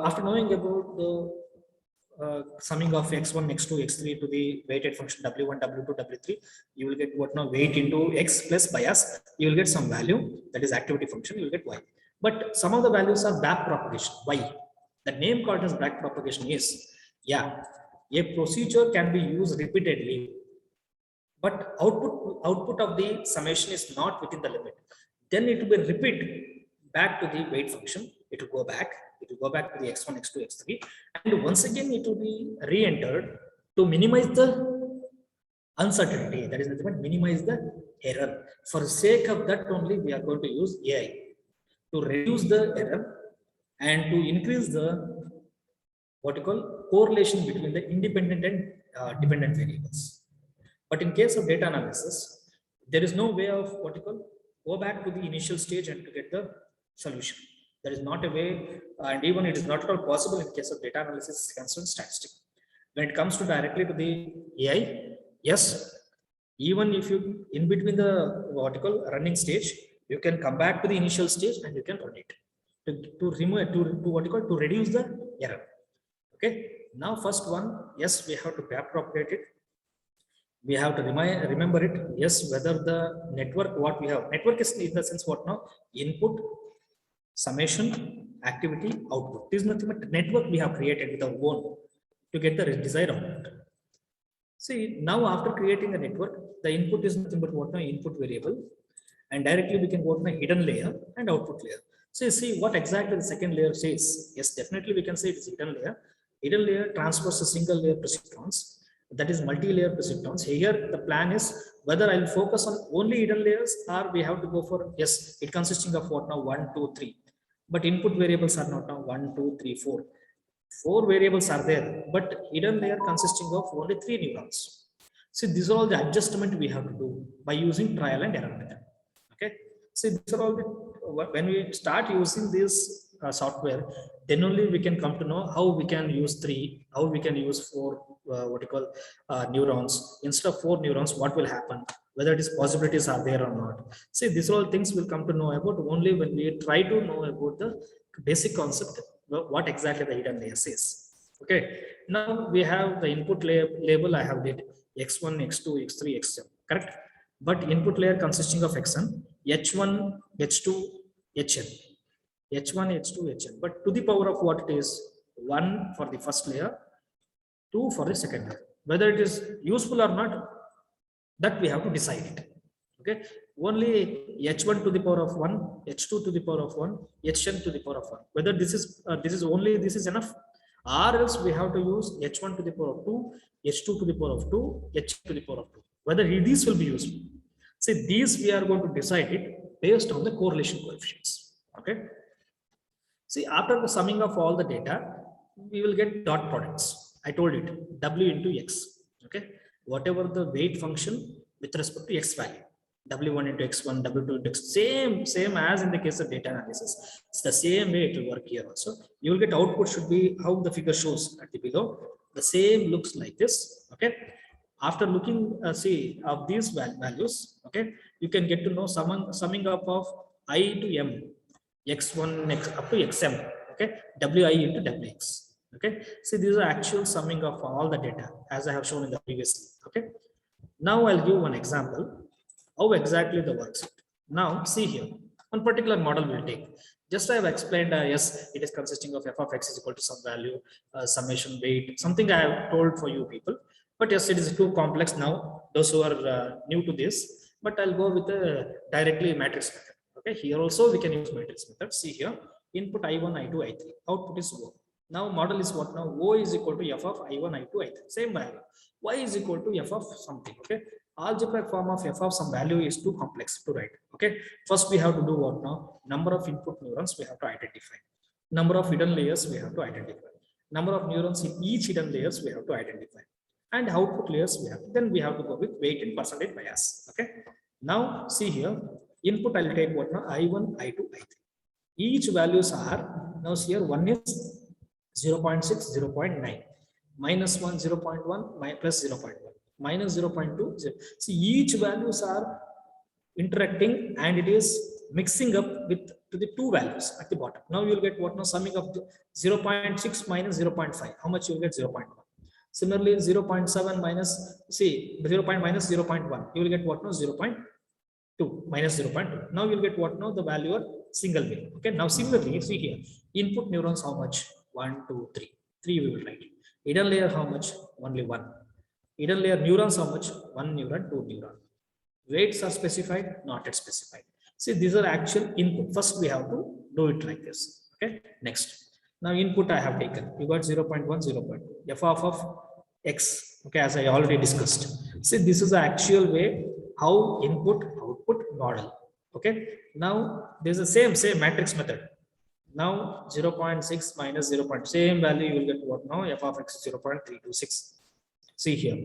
after knowing about the summing of x1, x2, x3 to the weighted function w1, w2, w3, you will get what now weight into x plus bias. You will get some value, that is activity function. You will get y. But some of the values are back propagation. Why? The name called as back propagation is, yeah, a procedure can be used repeatedly, but output of the summation is not within the limit. Then it will be repeat back to the weight function. It will go back. It will go back to the x1, x2, x3, and once again it will be re-entered to minimize the uncertainty. That is nothing but minimize the error. For the sake of that only, we are going to use AI to reduce the error and to increase the what you call correlation between the independent and dependent variables. But in case of data analysis, there is no way of what you call go back to the initial stage and to get the solution. There is not a way, and even it is not at all possible in case of data analysis concerned statistic. When it comes to directly to the AI, yes, even if you in between the what you call running stage, you can come back to the initial stage and you can run it to remove to what you call to reduce the error. Okay. Now first one, yes, we have to back propagate it. We have to remember it. Yes, whether the network what we have network is in the sense what now input, summation, activity, output. This is nothing but network we have created with our own to get the desired output. See, now after creating a network, the input is nothing but what now input variable, and directly we can go to the hidden layer and output layer. So you see what exactly the second layer says. Yes, definitely we can say it is hidden layer. Hidden layer transfers a single layer perceptrons, that is multi-layer perceptrons. Here the plan is whether I'll focus on only hidden layers or we have to go for, yes, it consisting of what now 1, 2, 3. But input variables are not now 1, 2, 3, 4. 4 variables are there, but hidden layer consisting of only 3 neurons. See, these are all the adjustment we have to do by using trial and error method. Okay. See, these are all the, when we start using this software, then only we can come to know how we can use 3, how we can use 4, what you call neurons. Instead of 4 neurons, what will happen? Whether it is possibilities are there or not. See, these are all things we'll come to know about only when we try to know about the basic concept, what exactly the hidden layer says. Okay. Now we have the input label. I have did x1, x2, x3, x7. Correct. But input layer consisting of xn, h1, h2, hn. H1, H2, Hn. But to the power of what it is? 1 for the first layer, 2 for the second layer. Whether it is useful or not, that we have to decide it. Okay. Only h1 to the power of 1, h2 to the power of 1, hn to the power of 1. Whether this is only this is enough, or else we have to use h1 to the power of 2, h2 to the power of 2, h to the power of 2. Whether these will be useful. See, these we are going to decide it based on the correlation coefficients. Okay. See, after the summing of all the data, we will get dot products. I told it w into x. Okay. Whatever the weight function with respect to x value, w1 into x1, w2 into x, same as in the case of data analysis. It's the same way it will work here also. You will get output should be how the figure shows at the below. The same looks like this. Okay. After looking, see of these values, okay, you can get to know summing up of I to m, x1 up to xm. Okay, wi into wx. Okay, see, these are actual summing of all the data as I have shown in the previous. Okay, now I'll give one example how exactly the works. Now see here, one particular model will take. Just I have explained, yes, it is consisting of f of x is equal to some value, summation weight, something I have told for you people. But yes, it is too complex now, those who are new to this. But I'll go with the directly matrix method. Okay, here also we can use matrix method. See here, input I1, I2, I3, output is O. Now model is what now? O is equal to f of I1, I2, I3, same value. Y is equal to f of something. Okay, algebraic form of f of some value is too complex to write. Okay, first we have to do what now? Number of input neurons we have to identify. Number of hidden layers we have to identify. Number of neurons in each hidden layers we have to identify. And output layers we have. Then we have to go with weight and percentage bias. Okay. Now see here, input I'll take what now? I1, I2, I3. Each values are now here. One is 0.6, 0.9, minus 1, 0.1, plus 0.1, minus 0.2. See, each values are interacting and it is mixing up with to the two values at the bottom. Now you will get what now? Summing of 0.6 minus 0.5. How much you will get? 0.1. Similarly, 0.7 minus, see, 0. minus 0.1, you will get what now? 0.2 minus 0.2. Now you will get what now? The value of single way. Okay. Now similarly, see here, input neurons how much? 1, 2, 3. 3 we will write. Hidden layer how much? Only 1. Hidden layer neurons how much? 1 neuron, 2 neuron. Weights are specified, not yet specified. See, these are actual input. First we have to do it like this. Okay. Next. Now input I have taken. You got 0.1, 0.2. F of x. Okay, as I already discussed. See, this is the actual way how input output model. Okay. Now there's the same matrix method. Now 0.6 minus 0. Same value you will get what now? F of x is 0.326. See here.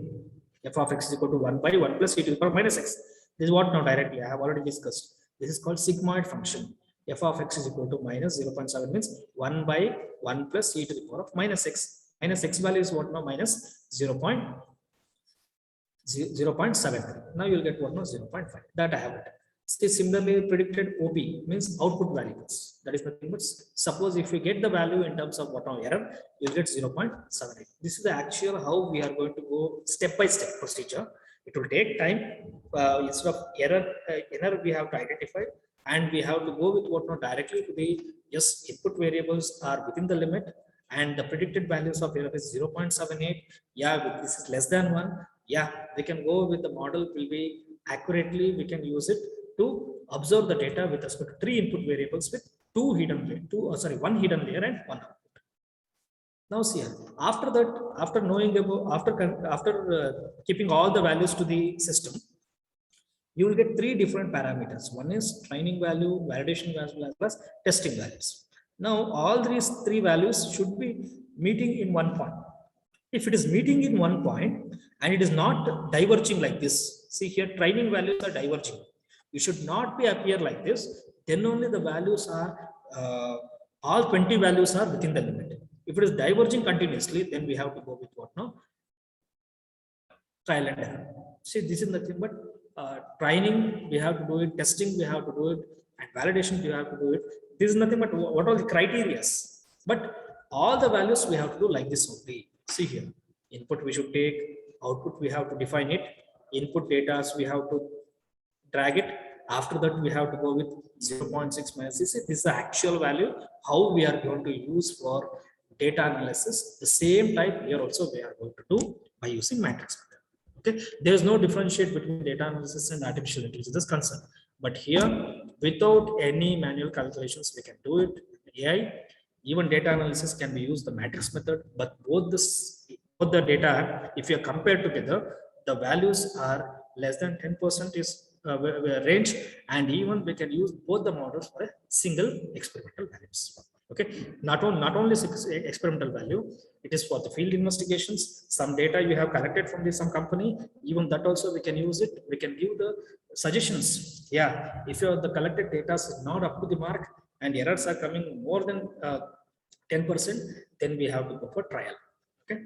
F of x is equal to 1 by 1 plus e to the power minus x. This is what now directly I have already discussed. This is called sigmoid function. F of x is equal to minus 0.7 means 1 by 1 plus e to the power of minus x. Minus x value is what now? Minus 0.73. Now you will get what now? 0.5. That I have written. See, similarly predicted OP means output variables. That is nothing but suppose if we get the value in terms of what now error, you will get 0.78. This is the actual how we are going to go step by step procedure. It will take time. Instead of error we have to identify. and we have to go with what not directly to the yes input variables are within the limit and the predicted values of error is 0.78. Yeah, this is less than 1. Yeah, we can go with the model will be accurately, we can use it to observe the data with respect to 3 input variables with one hidden layer and one output. Now see here, after that, after knowing about, after keeping all the values to the system, you will get 3 different parameters. One is training value, validation value, as well as testing values. Now, all these 3 values should be meeting in one point. If it is meeting in one point and it is not diverging like this, see here, training values are diverging. You should not be appear like this. Then only the values are, all 20 values are within the limit. If it is diverging continuously, then we have to go with what now? Trial and error. See, this is nothing but training, we have to do it, testing, we have to do it, and validation, we have to do it. This is nothing but what are the criteria. But all the values we have to do like this only. See here, input we should take, output we have to define it, input data we have to drag it. After that, we have to go with 0.6 minus this. This is the actual value, how we are going to use for data analysis. The same type here also we are going to do by using matrix method. Okay, there is no differentiate between data analysis and artificial intelligence concern. But here, without any manual calculations, we can do it. AI, even data analysis can be used the matrix method. But both the data, if you compare together, the values are less than 10% is range, and even we can use both the models for a single experimental values. Okay, not only experimental value, it is for the field investigations. Some data you have collected from some company, even that also we can use it. We can give the suggestions. Yeah, if the collected data is not up to the mark and errors are coming more than 10%, then we have to go for trial. Okay,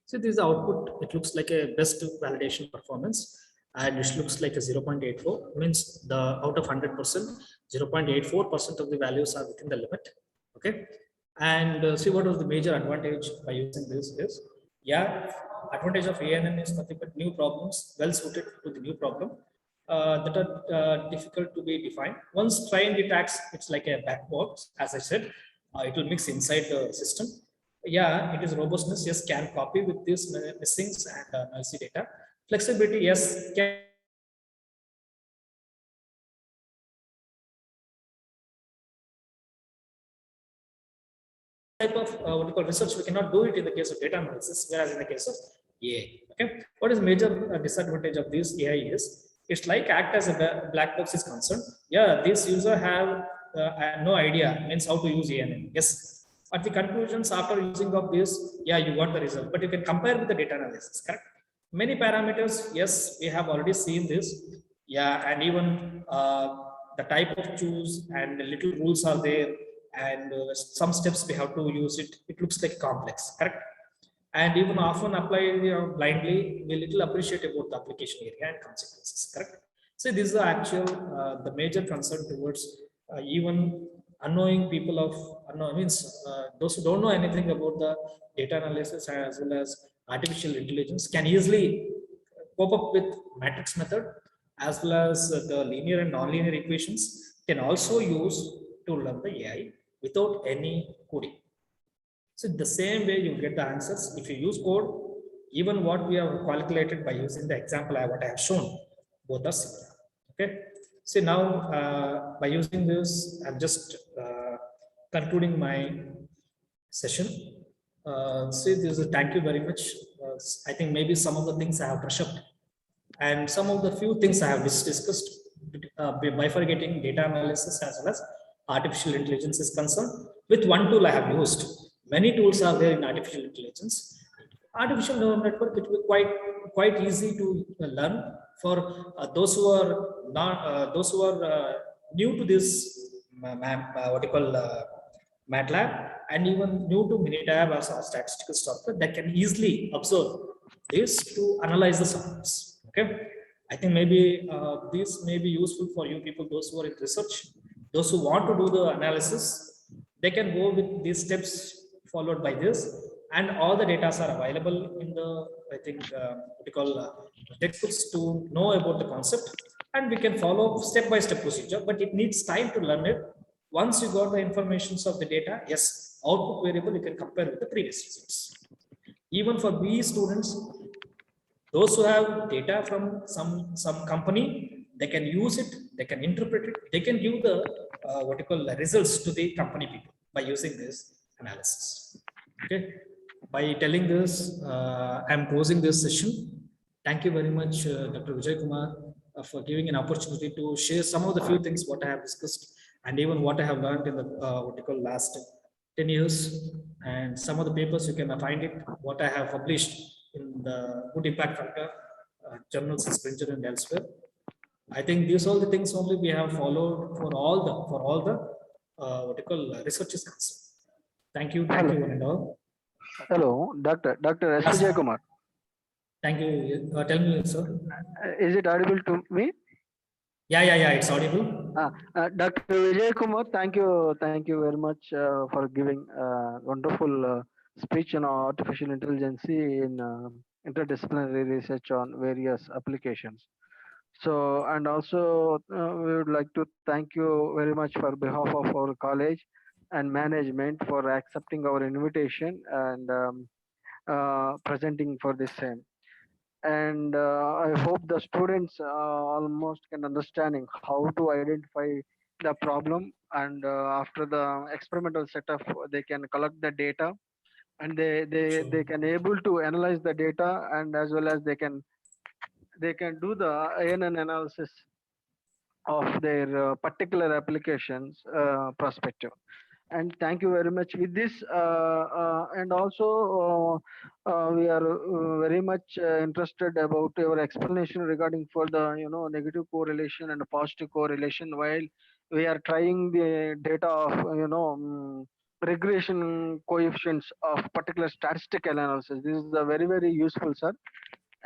so this is the output. It looks like a best validation performance, and it looks like a 0.84, means the out of 100%, 0.84% of the values are within the limit. Okay, and see what was the major advantage by using this is, yeah, advantage of ANN is nothing but new problems, well suited to the new problem that are difficult to be defined. Once trained, it acts, it's like a black box, as I said, it will mix inside the system. Yeah, it is robustness, yes, can copy with this missings and noisy data. Flexibility, yes, can type of what you call research we cannot do it in the case of data analysis, whereas in the case of AI. Okay, what is major disadvantage of this AI is it's like act as a black box is concerned. Yeah, this user have no idea, means how to use AI. Yes, at the conclusions after using of this, yeah, you got the result, but you can compare with the data analysis, correct? Many parameters, yes, we have already seen this. Yeah, and even the type of choose and the little rules are there, and some steps we have to use it. It looks like complex, correct? And even often apply blindly, we little appreciate about the application area and consequences, correct? So this is the actual the major concern towards even unknowing people of means those who don't know anything about the data analysis as well as artificial intelligence can easily cope up with matrix method, as well as the linear and nonlinear equations can also use to learn the AI without any coding. So the same way you get the answers if you use code. Even what we have calculated by using the example what I have shown, both are similar. Okay, so now by using this, I'm just concluding my session. See, this is thank you very much. I think maybe some of the things I have brushed up, and some of the few things I have discussed bifurcating data analysis as well as artificial intelligence is concerned. With one tool I have used. Many tools are there in artificial intelligence. Artificial neural network, it will be quite easy to learn for those who are not new to this what you call MATLAB, and even new to Minitab or statistical software that can easily observe this to analyze the samples. Okay, I think maybe this may be useful for you people, those who are in research, those who want to do the analysis. They can go with these steps followed by this, and all the data are available in the, I think, what you call textbooks to know about the concept. and we can follow step-by-step procedure, but it needs time to learn it. Once you got the informations of the data, yes, output variable you can compare with the previous results. Even for these students, those who have data from some company, they can use it, they can interpret it, they can give the what you call the results to the company people by using this analysis. Okay, by telling this, I'm closing this session. Thank you very much, Dr. Vijay Kumar, for giving an opportunity to share some of the few things what I have discussed and even what I have learned in the what you call last 10 years, and some of the papers you can find it, what I have published in the Good Impact Factor journals in Springer and elsewhere. I think these all the things only we have followed for all the what you call research is concerned. Thank you one and all. Hello, Dr. S. Yes. Vijay Kumar. Thank you. Tell me, sir. Is it audible to me? Yeah, it's audible. Dr. Vijay Kumar, thank you very much for giving wonderful speech on artificial intelligence in interdisciplinary research on various applications. So, and also we would like to thank you very much for behalf of our college and management for accepting our invitation and presenting for the same. And I hope the students almost can understanding how to identify the problem, and after the experimental setup they can collect the data, and they can able to analyze the data, and as well as they can do the ANN analysis of their particular applications perspective. And thank you very much with this, and also we are very much interested about your explanation regarding for the negative correlation and positive correlation while we are trying the data of regression coefficients of particular statistical analysis. This is a very useful, sir.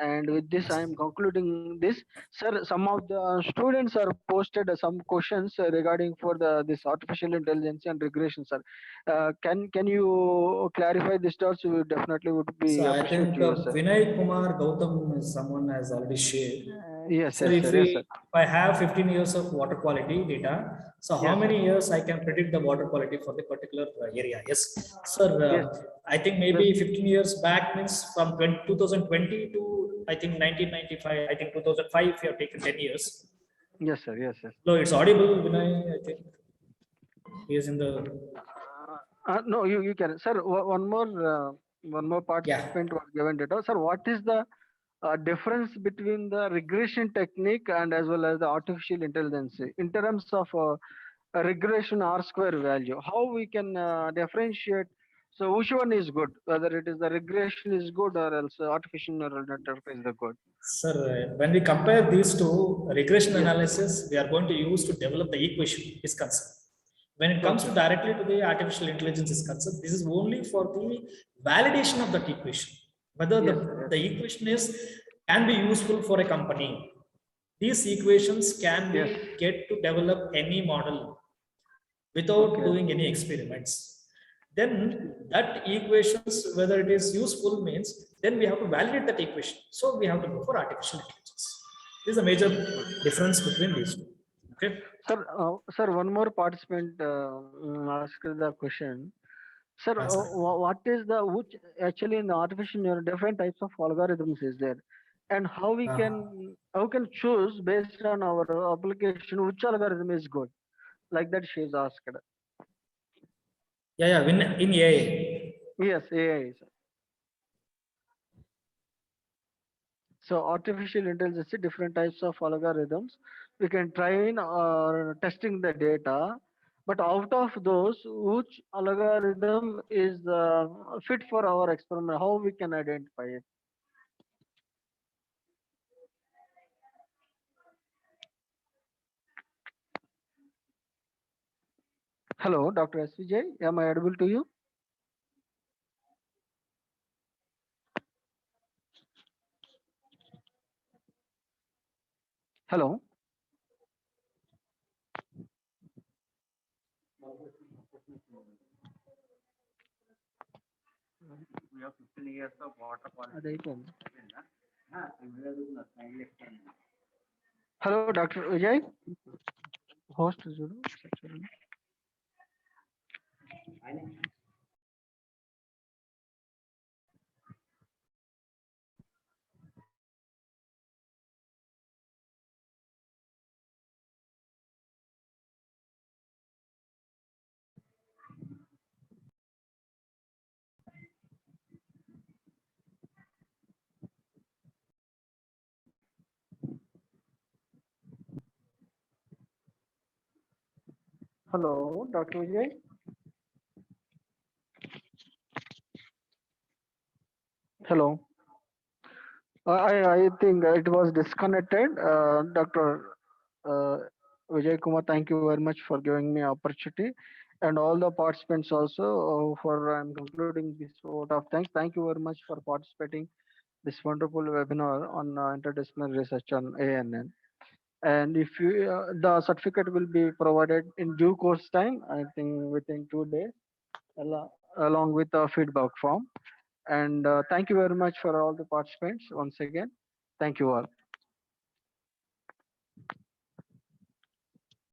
And with this, I am concluding this. Sir, some of the students are posted some questions regarding for this artificial intelligence and regression, sir. Can you clarify this doubts? We definitely would be So I appreciate think you, sir. Vinay Kumar Gautam is someone has already shared. Yes, So yes, sir. Yes, sir. if I have 15 years of water quality data, so how Yes, sir. many years I can predict the water quality for the particular area? Yes, sir. Yes. I think maybe 15 years back means from 2020 to I think 1995. I think 2005. We have taken 10 years. Yes, sir. Yes, sir. No, it's audible, Vinay. I think he is in the. No, you can, sir. One more participant was given data, sir. What is the difference between the regression technique and as well as the artificial intelligence in terms of a regression R square value? How we can differentiate? So which one is good? Whether it is the regression is good or else artificial neural network is the good? Sir, when we compare these two, regression analysis, we are going to use to develop the equation is concerned. When it comes to directly to the artificial intelligence is concerned, this is only for the validation of that equation. Whether the equation can be useful for a company. These equations can be get to develop any model without doing any experiments. Then that equations, whether it is useful means, then we have to validate that equation. So we have to go for artificial intelligence. This is a major difference between these two. Okay. Sir, one more participant asked the question. Sir, what is which actually in the artificial neural different types of algorithms is there, and how we can choose based on our application which algorithm is good, like that she is asked. Yeah, in AI. Yes, AI. Sir. So artificial intelligence, different types of algorithms. We can train or testing the data, but out of those, which algorithm is fit for our experiment? How we can identify it? Hello, Dr. SVJ, am I audible to you? Hello. We have 15 years of water quality. Hello, Dr. Vijay. Host చూడు ఒకసారి చూడండి. Hello, Dr. Vijay. Hello. I think it was disconnected. Dr. Vijay Kumar, thank you very much for giving me opportunity, and all the participants also for I'm concluding this vote of thanks. Thank you very much for participating this wonderful webinar on interdisciplinary research on ANN. And if you the certificate will be provided in due course time, I think within 2 days, along with a feedback form. And thank you very much for all the participants once again. Thank you all.